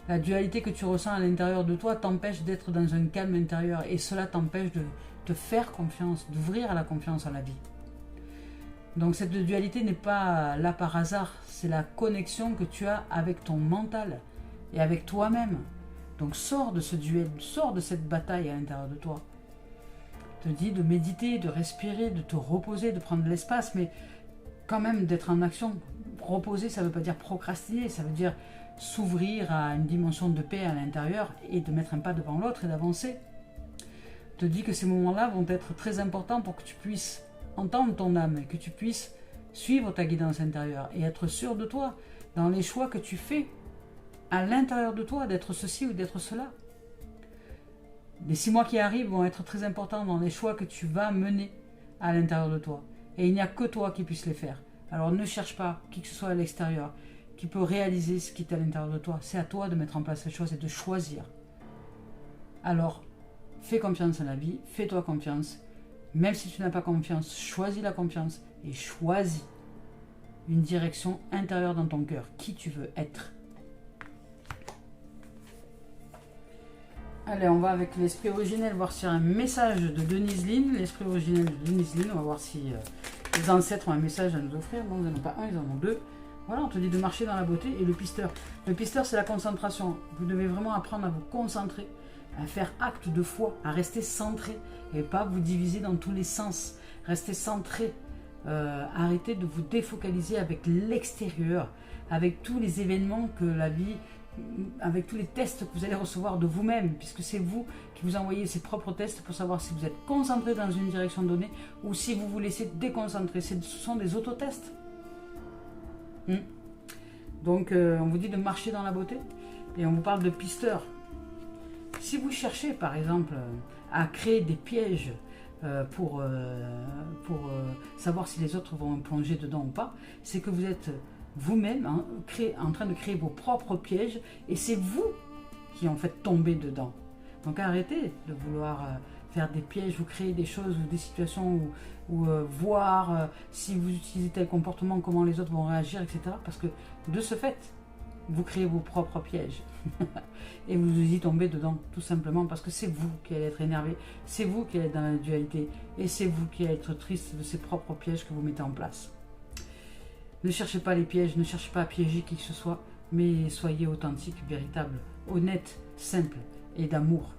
[SPEAKER 1] La dualité que tu ressens à l'intérieur de toi t'empêche d'être dans un calme intérieur. Et cela t'empêche de te faire confiance, d'ouvrir à la confiance à la vie. Donc cette dualité n'est pas là par hasard. C'est la connexion que tu as avec ton mental et avec toi-même. Donc sors de ce duel, sors de cette bataille à l'intérieur de toi. Te dit de méditer, de respirer, de te reposer, de prendre de l'espace, mais quand même d'être en action. Reposer, ça ne veut pas dire procrastiner, ça veut dire s'ouvrir à une dimension de paix à l'intérieur et de mettre un pas devant l'autre et d'avancer. Te dit que ces moments-là vont être très importants pour que tu puisses entendre ton âme et que tu puisses suivre ta guidance intérieure et être sûr de toi dans les choix que tu fais à l'intérieur de toi, d'être ceci ou d'être cela. Les 6 mois qui arrivent vont être très importants dans les choix que tu vas mener à l'intérieur de toi. Et il n'y a que toi qui puisse les faire. Alors ne cherche pas qui que ce soit à l'extérieur qui peut réaliser ce qui est à l'intérieur de toi. C'est à toi de mettre en place les choses et de choisir. Alors, fais confiance à la vie, fais-toi confiance. Même si tu n'as pas confiance, choisis la confiance et choisis une direction intérieure dans ton cœur, qui tu veux être. Allez, on va avec l'esprit originel, voir s'il y a un message de Denise Lynn. L'esprit originel de Denise Lynn, on va voir si les ancêtres ont un message à nous offrir. Non, ils n'en ont pas un, ils en ont 2. Voilà, on te dit de marcher dans la beauté. Et le pisteur. Le pisteur, c'est la concentration. Vous devez vraiment apprendre à vous concentrer, à faire acte de foi, à rester centré et pas vous diviser dans tous les sens. Restez centré. Arrêtez de vous défocaliser avec l'extérieur, avec tous les événements que la vie... avec tous les tests que vous allez recevoir de vous-même, puisque c'est vous qui vous envoyez ces propres tests pour savoir si vous êtes concentré dans une direction donnée ou si vous vous laissez déconcentrer. Ce sont des autotests. Donc, on vous dit de marcher dans la beauté et on vous parle de pisteur. Si vous cherchez, par exemple, à créer des pièges pour savoir si les autres vont plonger dedans ou pas, c'est que vous êtes... vous-même en train de créer vos propres pièges et c'est vous qui en faites tomber dedans. Donc arrêtez de vouloir faire des pièges, vous créer des choses ou des situations ou voir si vous utilisez tel comportement, comment les autres vont réagir, etc. Parce que de ce fait, vous créez vos propres pièges et vous y tombez dedans, tout simplement parce que c'est vous qui allez être énervé, c'est vous qui allez être dans la dualité et c'est vous qui allez être triste de ces propres pièges que vous mettez en place. Ne cherchez pas les pièges, ne cherchez pas à piéger qui que ce soit, mais soyez authentique, véritable, honnête, simple et d'amour.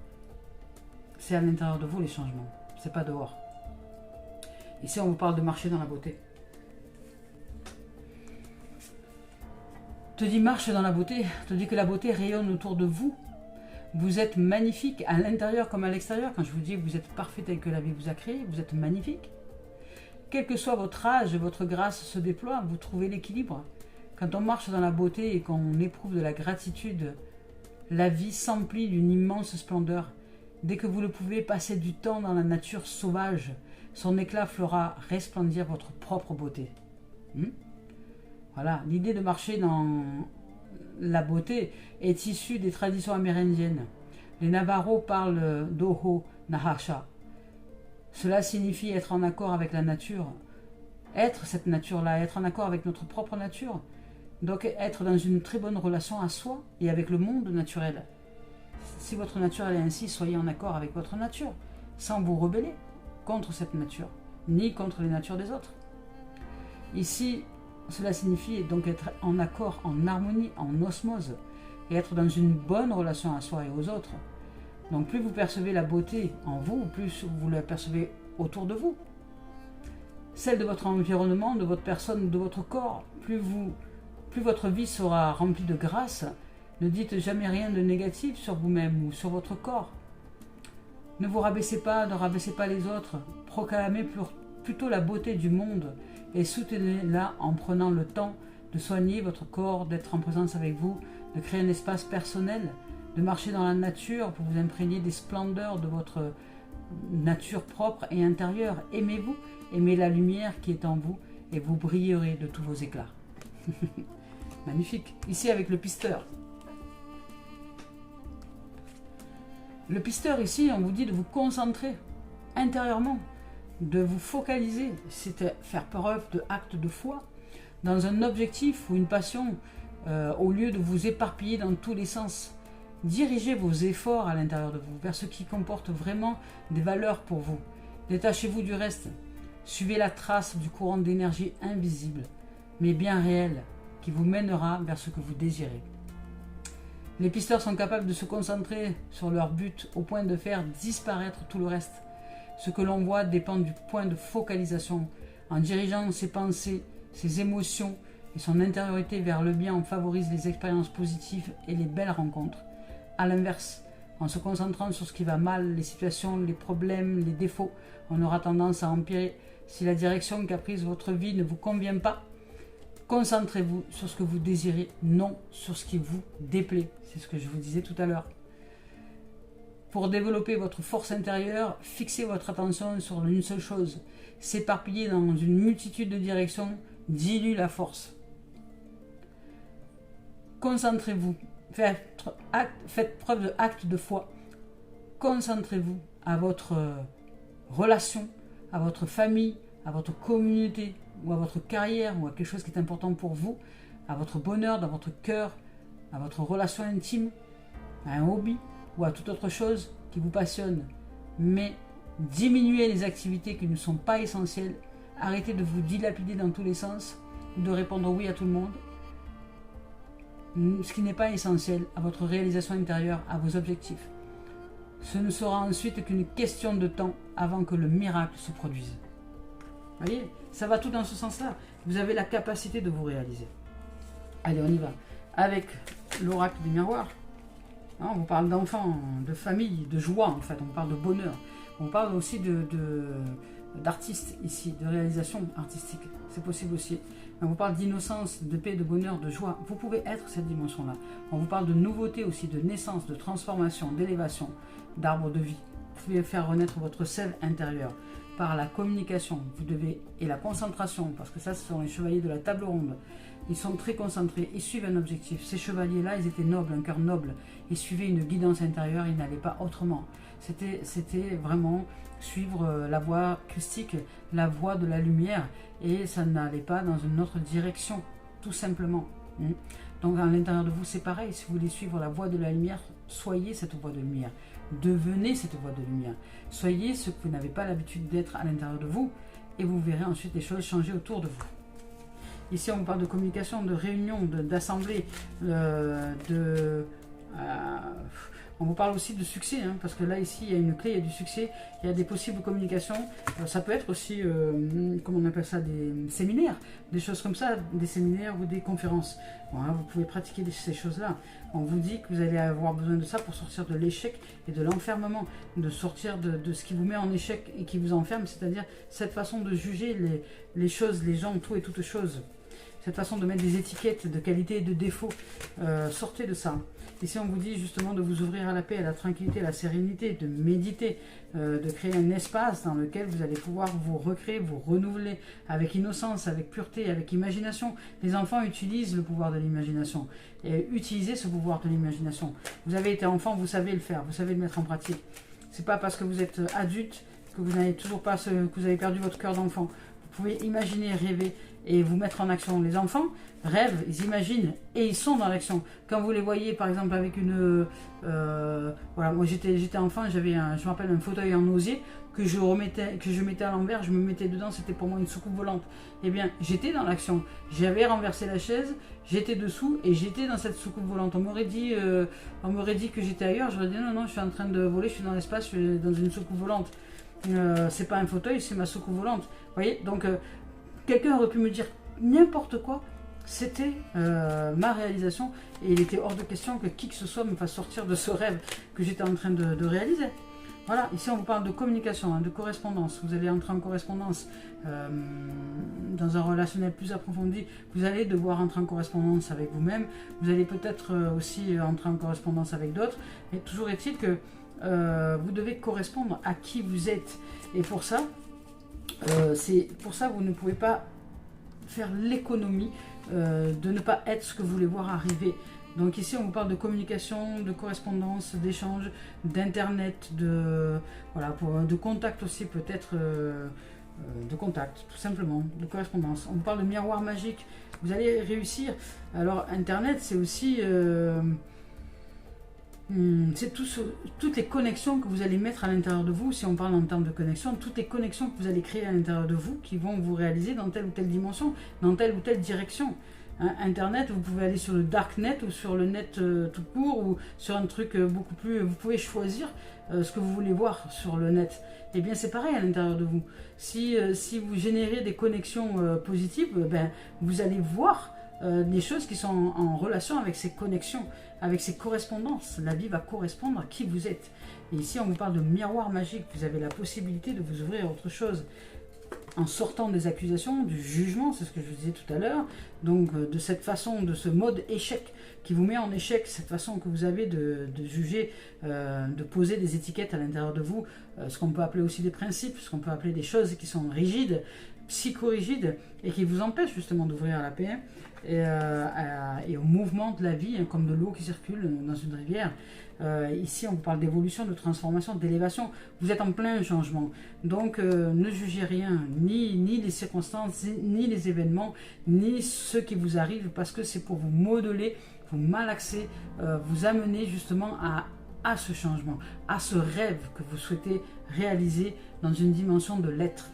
[SPEAKER 1] C'est à l'intérieur de vous les changements, c'est pas dehors. Ici, on vous parle de marcher dans la beauté. Te dit marche dans la beauté, te dit que la beauté rayonne autour de vous. Vous êtes magnifique à l'intérieur comme à l'extérieur. Quand je vous dis que vous êtes parfait tel que la vie vous a créé, vous êtes magnifique. Quel que soit votre âge, votre grâce se déploie, vous trouvez l'équilibre. Quand on marche dans la beauté et qu'on éprouve de la gratitude, la vie s'emplit d'une immense splendeur. Dès que vous le pouvez, passez du temps dans la nature sauvage. Son éclat fera resplendir votre propre beauté. Voilà, l'idée de marcher dans la beauté est issue des traditions amérindiennes. Les Navajos parlent d'Oho Nahasha. Cela signifie être en accord avec la nature. Être cette nature-là, être en accord avec notre propre nature. Donc être dans une très bonne relation à soi et avec le monde naturel. Si votre nature elle est ainsi, soyez en accord avec votre nature, sans vous rebeller contre cette nature, ni contre les natures des autres. Ici, cela signifie donc être en accord, en harmonie, en osmose, et être dans une bonne relation à soi et aux autres. Donc plus vous percevez la beauté en vous, plus vous la percevez autour de vous. Celle de votre environnement, de votre personne, de votre corps, plus votre vie sera remplie de grâce. Ne dites jamais rien de négatif sur vous-même ou sur votre corps. Ne vous rabaissez pas, ne rabaissez pas les autres. Proclamez plutôt la beauté du monde et soutenez-la en prenant le temps de soigner votre corps, d'être en présence avec vous, de créer un espace personnel, de marcher dans la nature pour vous imprégner des splendeurs de votre nature propre et intérieure. Aimez-vous, aimez la lumière qui est en vous et vous brillerez de tous vos éclats. Magnifique. Ici avec le pisteur. Le pisteur ici, on vous dit de vous concentrer intérieurement, de vous focaliser, c'est faire preuve de acte de foi dans un objectif ou une passion au lieu de vous éparpiller dans tous les sens. Dirigez vos efforts à l'intérieur de vous vers ce qui comporte vraiment des valeurs pour vous. Détachez-vous du reste. Suivez la trace du courant d'énergie invisible, mais bien réel, qui vous mènera vers ce que vous désirez. Les pisteurs sont capables de se concentrer sur leur but au point de faire disparaître tout le reste. Ce que l'on voit dépend du point de focalisation. En dirigeant ses pensées, ses émotions et son intériorité vers le bien, on favorise les expériences positives et les belles rencontres. A l'inverse, en se concentrant sur ce qui va mal, les situations, les problèmes, les défauts, on aura tendance à empirer. Si la direction qu'a prise votre vie ne vous convient pas, concentrez-vous sur ce que vous désirez, non sur ce qui vous déplaît. C'est ce que je vous disais tout à l'heure. Pour développer votre force intérieure, fixez votre attention sur une seule chose. S'éparpiller dans une multitude de directions dilue la force. Concentrez-vous. Faites preuve de acte de foi. Concentrez-vous à votre relation, à votre famille, à votre communauté, ou à votre carrière, ou à quelque chose qui est important pour vous, à votre bonheur, dans votre cœur, à votre relation intime, à un hobby, ou à toute autre chose qui vous passionne. Mais diminuez les activités qui ne sont pas essentielles, arrêtez de vous dilapider dans tous les sens, de répondre oui à tout le monde, ce qui n'est pas essentiel à votre réalisation intérieure, à vos objectifs. Ce ne sera ensuite qu'une question de temps avant que le miracle se produise. Vous voyez, ça va tout dans ce sens-là. Vous avez la capacité de vous réaliser. Allez, on y va. Avec l'oracle des miroirs, on vous parle d'enfants, de famille, de joie en fait, on parle de bonheur. On parle aussi d'artistes ici, de réalisation artistique. C'est possible aussi. On vous parle d'innocence, de paix, de bonheur, de joie. Vous pouvez être cette dimension-là. On vous parle de nouveauté aussi, de naissance, de transformation, d'élévation, d'arbre de vie. Vous pouvez faire renaître votre sève intérieure par la communication. Vous devez, et la concentration, parce que ça, ce sont les chevaliers de la table ronde. Ils sont très concentrés, ils suivent un objectif. Ces chevaliers-là, ils étaient nobles, un cœur noble. Ils suivaient une guidance intérieure, ils n'allaient pas autrement. C'était vraiment suivre la voie christique, la voie de la lumière, et ça n'allait pas dans une autre direction, tout simplement. Donc à l'intérieur de vous, c'est pareil. Si vous voulez suivre la voie de la lumière, soyez cette voie de lumière. Devenez cette voie de lumière. Soyez ce que vous n'avez pas l'habitude d'être à l'intérieur de vous, et vous verrez ensuite les choses changer autour de vous. Ici, on parle de communication, de réunion, d'assemblée, On vous parle aussi de succès, hein, parce que là, ici, il y a une clé, il y a du succès, il y a des possibles communications. Ça peut être aussi, comment on appelle ça, des séminaires, des choses comme ça, des séminaires ou des conférences. Voilà, vous pouvez pratiquer ces choses-là. On vous dit que vous allez avoir besoin de ça pour sortir de l'échec et de l'enfermement, de sortir de ce qui vous met en échec et qui vous enferme, c'est-à-dire cette façon de juger les choses, les gens, tout et toutes choses. Cette façon de mettre des étiquettes de qualité et de défaut, sortez de ça. Ici, on vous dit justement de vous ouvrir à la paix, à la tranquillité, à la sérénité, de méditer, de créer un espace dans lequel vous allez pouvoir vous recréer, vous renouveler avec innocence, avec pureté, avec imagination. Les enfants utilisent le pouvoir de l'imagination et utilisez ce pouvoir de l'imagination. Vous avez été enfant, vous savez le faire, vous savez le mettre en pratique. C'est pas parce que vous êtes adulte que vous n'avez toujours pas que vous avez perdu votre cœur d'enfant. Vous pouvez imaginer, rêver et vous mettre en action. Les enfants rêvent, ils imaginent et ils sont dans l'action. Quand vous les voyez par exemple avec une... voilà, moi j'étais enfant, j'avais je me rappelle un fauteuil en osier que je mettais à l'envers, je me mettais dedans, c'était pour moi une soucoupe volante. Eh bien, j'étais dans l'action. J'avais renversé la chaise, j'étais dessous et j'étais dans cette soucoupe volante. On m'aurait dit que j'étais ailleurs, j'aurais dit non, non, je suis en train de voler, je suis dans l'espace, je suis dans une soucoupe volante. C'est pas un fauteuil, c'est ma soucoupe volante. Vous voyez, donc quelqu'un aurait pu me dire n'importe quoi, c'était ma réalisation et il était hors de question que qui que ce soit me fasse sortir de ce rêve que j'étais en train de réaliser. Voilà, ici on vous parle de communication, hein, de correspondance. Vous allez entrer en correspondance dans un relationnel plus approfondi. Vous allez devoir entrer en correspondance avec vous-même. Vous allez peut-être aussi entrer en correspondance avec d'autres. Mais toujours est-il que vous devez correspondre à qui vous êtes. Et pour ça, vous ne pouvez pas faire l'économie de ne pas être ce que vous voulez voir arriver. Donc ici, on vous parle de communication, de correspondance, d'échange, d'internet, de contact aussi peut-être, de contact, tout simplement, de correspondance. On vous parle de miroir magique. Vous allez réussir. Alors, internet, c'est aussi... c'est toutes les connexions que vous allez mettre à l'intérieur de vous, si on parle en termes de connexion, toutes les connexions que vous allez créer à l'intérieur de vous qui vont vous réaliser dans telle ou telle dimension, dans telle ou telle direction. Hein, Internet, vous pouvez aller sur le darknet ou sur le net tout court ou sur un truc beaucoup plus... Vous pouvez choisir ce que vous voulez voir sur le net. Eh bien, c'est pareil à l'intérieur de vous. Si vous générez des connexions positives, ben, vous allez voir des choses qui sont en relation avec ces connexions, avec ces correspondances. La vie va correspondre à qui vous êtes. Et ici, on vous parle de miroir magique. Vous avez la possibilité de vous ouvrir à autre chose. En sortant des accusations, du jugement, c'est ce que je vous disais tout à l'heure, donc de cette façon, de ce mode échec qui vous met en échec, cette façon que vous avez de juger, de poser des étiquettes à l'intérieur de vous, ce qu'on peut appeler aussi des principes, ce qu'on peut appeler des choses qui sont rigides, psychorigides, et qui vous empêchent justement d'ouvrir à la paix et au mouvement de la vie, hein, comme de l'eau qui circule dans une rivière. Ici, on vous parle d'évolution, de transformation, d'élévation. Vous êtes en plein changement. Donc, ne jugez rien, ni les circonstances, ni les événements, ni ce qui vous arrive, parce que c'est pour vous modeler, vous malaxer, vous amener justement à ce changement, à ce rêve que vous souhaitez réaliser dans une dimension de l'être.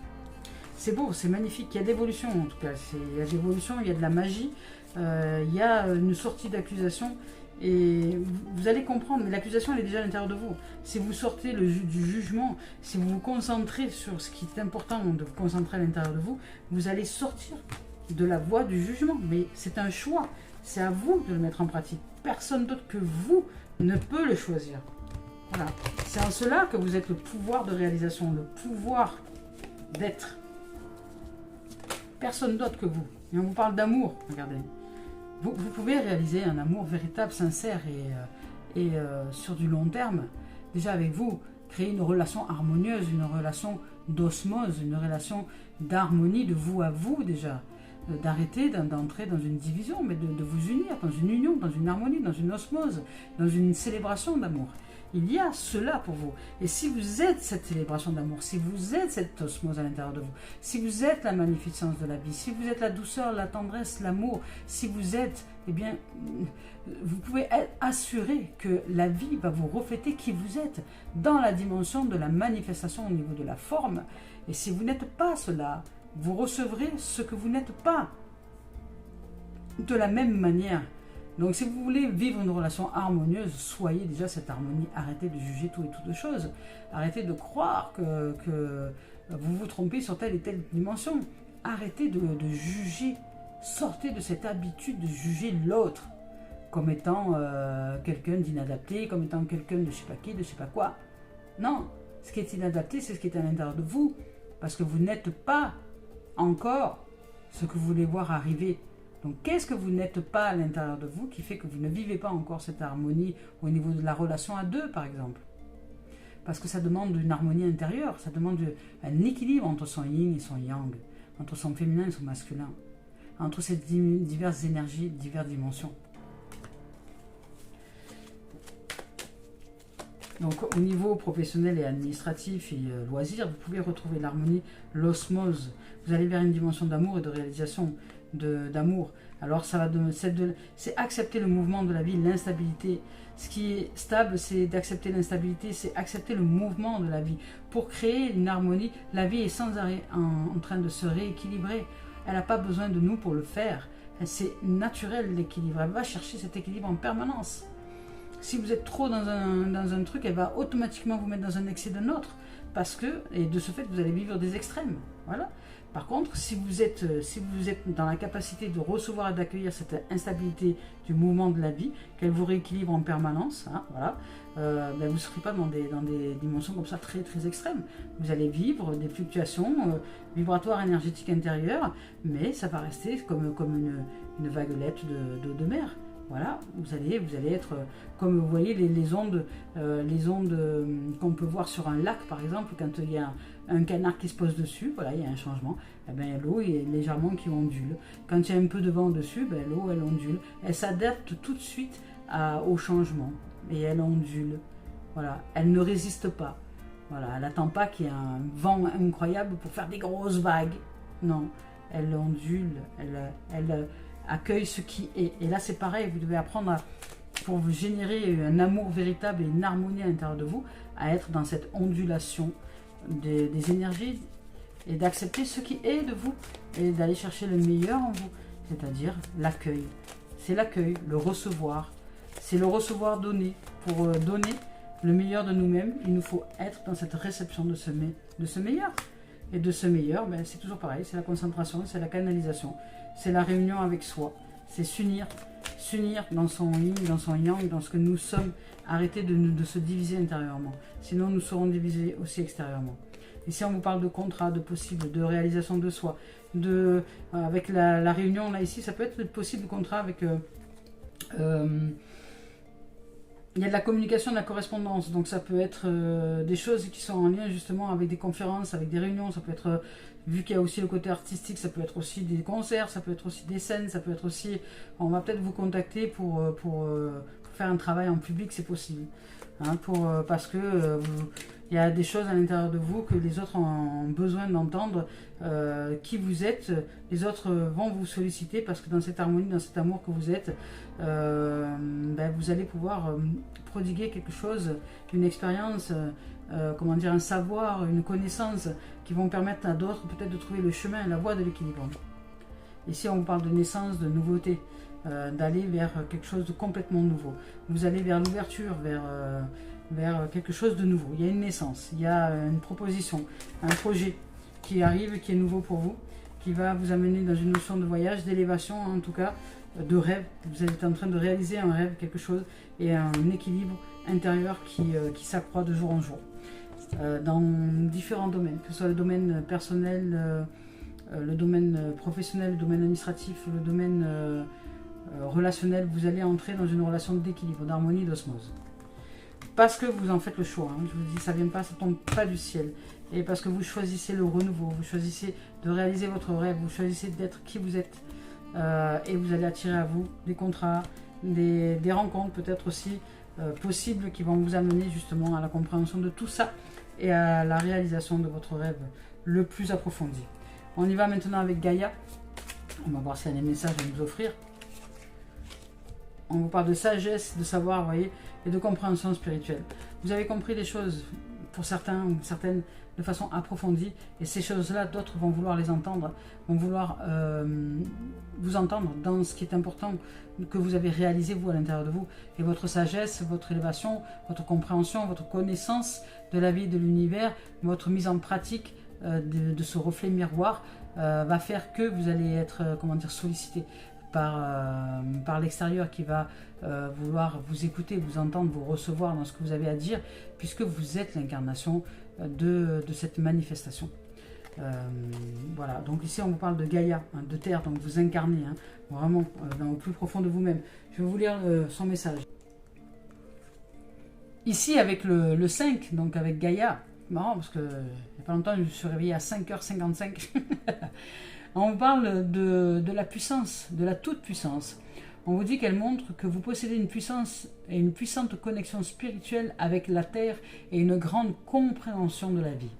[SPEAKER 1] C'est beau, c'est magnifique, il y a d'évolution en tout cas, il y a d'évolution, il y a de la magie, il y a une sortie d'accusation. Et vous allez comprendre, mais l'accusation elle est déjà à l'intérieur de vous. Si vous sortez du jugement, si vous vous concentrez sur ce qui est important de vous concentrer à l'intérieur de vous, vous allez sortir de la voie du jugement. Mais c'est un choix, c'est à vous de le mettre en pratique. Personne d'autre que vous ne peut le choisir. Voilà. C'est en cela que vous êtes le pouvoir de réalisation, le pouvoir d'être. Personne d'autre que vous. Et on vous parle d'amour, regardez. Vous pouvez réaliser un amour véritable, sincère et sur du long terme. Déjà avec vous, créer une relation harmonieuse, une relation d'osmose, une relation d'harmonie de vous à vous déjà. D'arrêter d'entrer dans une division, mais de vous unir dans une union, dans une harmonie, dans une osmose, dans une célébration d'amour. Il y a cela pour vous. Et si vous êtes cette célébration d'amour, si vous êtes cette osmose à l'intérieur de vous, si vous êtes la magnificence de la vie, si vous êtes la douceur, la tendresse, l'amour, si vous êtes, eh bien, vous pouvez être assuré que la vie va vous refléter qui vous êtes dans la dimension de la manifestation au niveau de la forme. Et si vous n'êtes pas cela, vous recevrez ce que vous n'êtes pas. De la même manière, Donc si vous voulez vivre une relation harmonieuse, soyez déjà cette harmonie. Arrêtez de juger tout et toutes choses. Arrêtez de croire que vous vous trompez sur telle et telle dimension. Arrêtez de juger. Sortez de cette habitude de juger l'autre comme étant quelqu'un d'inadapté, comme étant quelqu'un de je sais pas qui, de je sais pas quoi. Non, ce qui est inadapté, c'est ce qui est à l'intérieur de vous. Parce que vous n'êtes pas encore ce que vous voulez voir arriver. Donc, qu'est-ce que vous n'êtes pas à l'intérieur de vous qui fait que vous ne vivez pas encore cette harmonie au niveau de la relation à deux, par exemple? Parce que ça demande une harmonie intérieure, ça demande un équilibre entre son yin et son yang, entre son féminin et son masculin, entre ces diverses énergies, diverses dimensions. Donc, au niveau professionnel et administratif et loisirs, vous pouvez retrouver l'harmonie, l'osmose. Vous allez vers une dimension d'amour et de réalisation d'amour. Alors, ça va c'est accepter le mouvement de la vie, l'instabilité. Ce qui est stable, c'est d'accepter l'instabilité, c'est accepter le mouvement de la vie. Pour créer une harmonie, la vie est sans arrêt en train de se rééquilibrer. Elle n'a pas besoin de nous pour le faire. C'est naturel l'équilibre. Elle va chercher cet équilibre en permanence. Si vous êtes trop dans un truc, elle va automatiquement vous mettre dans un excès d'un autre. Parce que, et de ce fait, vous allez vivre des extrêmes. Voilà. Par contre, si vous êtes dans la capacité de recevoir et d'accueillir cette instabilité du mouvement de la vie, qu'elle vous rééquilibre en permanence, hein, voilà, ben vous ne serez pas dans des dimensions comme ça très, très extrêmes. Vous allez vivre des fluctuations vibratoires énergétiques intérieures, mais ça va rester comme une vaguelette de mer. Voilà, vous allez être, comme vous voyez, les ondes qu'on peut voir sur un lac, par exemple, quand il y a un canard qui se pose dessus, voilà, il y a un changement, eh ben, l'eau est légèrement qui ondule. Quand il y a un peu de vent dessus, ben, l'eau, elle ondule. Elle s'adapte tout de suite au changement, et elle ondule. Voilà, elle ne résiste pas. Voilà, elle n'attend pas qu'il y ait un vent incroyable pour faire des grosses vagues. Non, elle ondule, elle accueille ce qui est. Et là, c'est pareil, vous devez apprendre pour vous générer un amour véritable et une harmonie à l'intérieur de vous, à être dans cette ondulation des énergies et d'accepter ce qui est de vous et d'aller chercher le meilleur en vous, c'est-à-dire l'accueil. C'est l'accueil, le recevoir. C'est le recevoir donné. Pour donner le meilleur de nous-mêmes, il nous faut être dans cette réception de ce meilleur. Et de ce meilleur, ben, c'est toujours pareil, c'est la concentration, c'est la canalisation, c'est la réunion avec soi, c'est s'unir dans son yin, dans son yang, dans ce que nous sommes, arrêter de se diviser intérieurement, sinon nous serons divisés aussi extérieurement. Et si on vous parle de contrat, de possible, de réalisation de soi, avec la réunion là ici, ça peut être possible de contrat avec... il y a de la communication, de la correspondance, donc ça peut être des choses qui sont en lien justement avec des conférences, avec des réunions, ça peut être, vu qu'il y a aussi le côté artistique, ça peut être aussi des concerts, ça peut être aussi des scènes, ça peut être aussi, on va peut-être vous contacter pour faire un travail en public, c'est possible, hein, parce que il y a des choses à l'intérieur de vous que les autres ont besoin d'entendre, qui vous êtes, les autres vont vous solliciter parce que dans cette harmonie, dans cet amour que vous êtes, ben vous allez pouvoir prodiguer quelque chose, une expérience, comment dire, un savoir, une connaissance qui vont permettre à d'autres peut-être de trouver le chemin et la voie de l'équilibre. Ici on vous parle de naissance, de nouveauté, d'aller vers quelque chose de complètement nouveau. Vous allez vers l'ouverture, vers quelque chose de nouveau. Il y a une naissance, il y a une proposition, un projet qui arrive, qui est nouveau pour vous, qui va vous amener dans une notion de voyage, d'élévation en tout cas, de rêve. Vous êtes en train de réaliser un rêve, quelque chose, et un équilibre intérieur qui s'accroît de jour en jour. Dans différents domaines, que ce soit le domaine personnel, le domaine professionnel, le domaine administratif, le domaine relationnel, vous allez entrer dans une relation d'équilibre, d'harmonie, d'osmose. Parce que vous en faites le choix, hein. Je vous dis, ça vient pas, ça tombe pas du ciel. Et parce que vous choisissez le renouveau, vous choisissez de réaliser votre rêve, vous choisissez d'être qui vous êtes. Et vous allez attirer à vous des contrats, des rencontres peut-être aussi possibles qui vont vous amener justement à la compréhension de tout ça et à la réalisation de votre rêve le plus approfondi. On y va maintenant avec Gaïa. On va voir s'il y a des messages à nous offrir. On vous parle de sagesse, de savoir, vous voyez, et de compréhension spirituelle. Vous avez compris des choses pour certains ou certaines de façon approfondie, et ces choses-là, d'autres vont vouloir les entendre, vont vouloir vous entendre dans ce qui est important que vous avez réalisé vous à l'intérieur de vous, et votre sagesse, votre élévation, votre compréhension, votre connaissance de la vie, de l'univers, votre mise en pratique de ce reflet miroir va faire que vous allez être, comment dire, sollicité par l'extérieur qui va vouloir vous écouter, vous entendre, vous recevoir dans ce que vous avez à dire, puisque vous êtes l'incarnation de cette manifestation. Voilà, donc ici on vous parle de Gaïa, hein, de terre, donc vous incarnez, hein, vraiment dans le plus profond de vous-même. Je vais vous lire son message. Ici avec le 5, donc avec Gaïa, marrant parce que il n'y a pas longtemps je me suis réveillée à 5h55. On vous parle de la puissance, de la toute-puissance. On vous dit qu'elle montre que vous possédez une puissance et une puissante connexion spirituelle avec la Terre et une grande compréhension de la vie.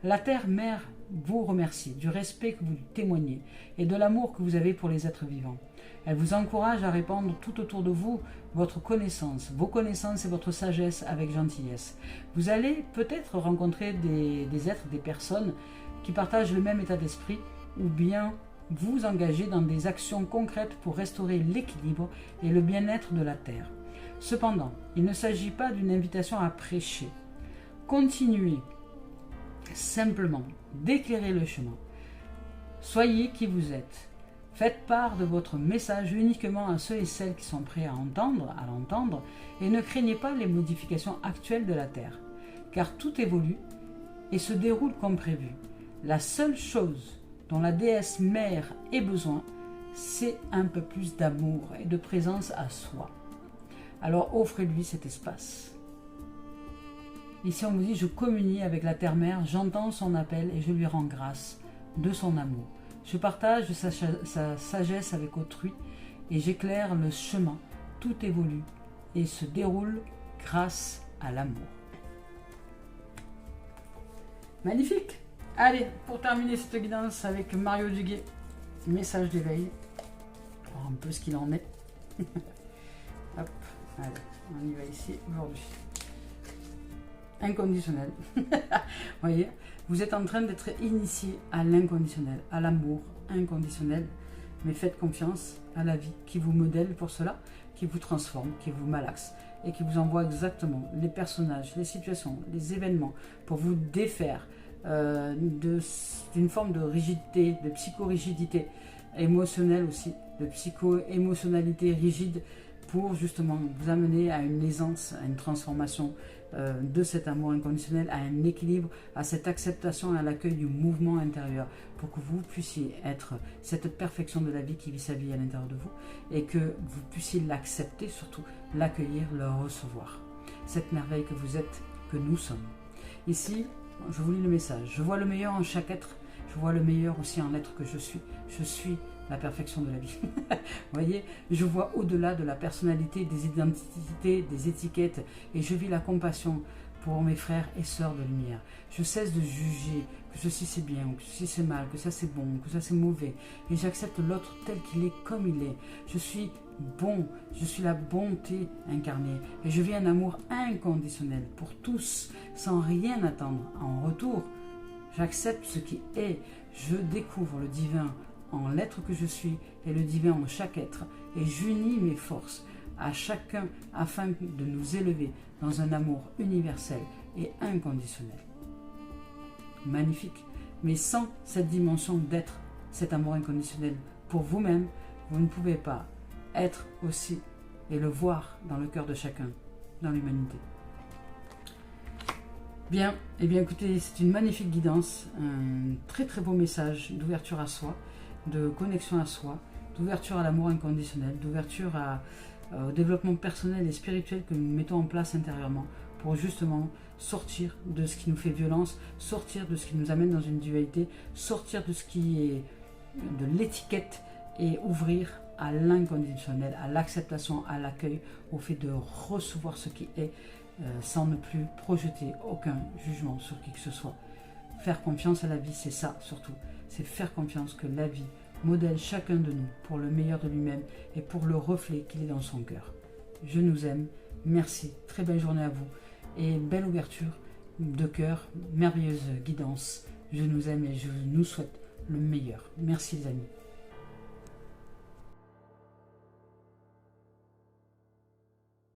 [SPEAKER 1] La Terre Mère vous remercie du respect que vous lui témoignez et de l'amour que vous avez pour les êtres vivants. Elle vous encourage à répandre tout autour de vous votre connaissance, vos connaissances et votre sagesse avec gentillesse. Vous allez peut-être rencontrer des êtres, des personnes qui partagent le même état d'esprit, ou bien vous engager dans des actions concrètes pour restaurer l'équilibre et le bien-être de la Terre. Cependant, il ne s'agit pas d'une invitation à prêcher. Continuez simplement d'éclairer le chemin. Soyez qui vous êtes. Faites part de votre message uniquement à ceux et celles qui sont prêts à l'entendre, et ne craignez pas les modifications actuelles de la Terre, car tout évolue et se déroule comme prévu. La seule chose dont la déesse mère ait besoin, c'est un peu plus d'amour et de présence à soi. Alors offrez-lui cet espace. Ici on vous dit, je communie avec la terre-mère, j'entends son appel et je lui rends grâce de son amour. Je partage sa sagesse avec autrui et j'éclaire le chemin. Tout évolue et se déroule grâce à l'amour. Magnifique! Allez, pour terminer cette guidance avec Mario Duguay, message d'éveil, voir un peu ce qu'il en est. Hop, allez, on y va ici aujourd'hui. Inconditionnel. Vous voyez, vous êtes en train d'être initié à l'inconditionnel, à l'amour inconditionnel, mais faites confiance à la vie qui vous modèle pour cela, qui vous transforme, qui vous malaxe et qui vous envoie exactement les personnages, les situations, les événements pour vous défaire d'une forme de rigidité, de psychorigidité émotionnelle aussi, de psycho-émotionnalité rigide pour justement vous amener à une aisance, à une transformation de cet amour inconditionnel, à un équilibre, à cette acceptation et à l'accueil du mouvement intérieur pour que vous puissiez être cette perfection de la vie qui vit sa vie à l'intérieur de vous et que vous puissiez l'accepter, surtout l'accueillir, le recevoir. Cette merveille que vous êtes, que nous sommes. Ici, je vous lis le message. Je vois le meilleur en chaque être. Je vois le meilleur aussi en l'être que je suis. Je suis la perfection de la vie. Vous voyez, je vois au-delà de la personnalité, des identités, des étiquettes, et je vis la compassion pour mes frères et sœurs de lumière. Je cesse de juger que ceci c'est bien, ou que ceci c'est mal, que ça c'est bon, que ça c'est mauvais, et j'accepte l'autre tel qu'il est, comme il est. Je suis bon, je suis la bonté incarnée, et je vis un amour inconditionnel pour tous, sans rien attendre en retour. J'accepte ce qui est, je découvre le divin en l'être que je suis et le divin en chaque être, et j'unis mes forces à chacun afin de nous élever dans un amour universel et inconditionnel. Magnifique, mais sans cette dimension d'être, cet amour inconditionnel pour vous-même, vous ne pouvez pas être aussi et le voir dans le cœur de chacun, dans l'humanité. Bien, eh bien écoutez, c'est une magnifique guidance, un très très beau message d'ouverture à soi, de connexion à soi, d'ouverture à l'amour inconditionnel, d'ouverture au développement personnel et spirituel que nous mettons en place intérieurement pour justement sortir de ce qui nous fait violence, sortir de ce qui nous amène dans une dualité, sortir de ce qui est de l'étiquette et ouvrir à l'inconditionnel, à l'acceptation, à l'accueil, au fait de recevoir ce qui est sans ne plus projeter aucun jugement sur qui que ce soit. Faire confiance à la vie, c'est ça surtout. C'est faire confiance que la vie modèle chacun de nous pour le meilleur de lui-même et pour le reflet qu'il est dans son cœur. Je nous aime. Merci. Très belle journée à vous. Et belle ouverture de cœur, merveilleuse guidance. Je nous aime et je nous souhaite le meilleur. Merci les amis.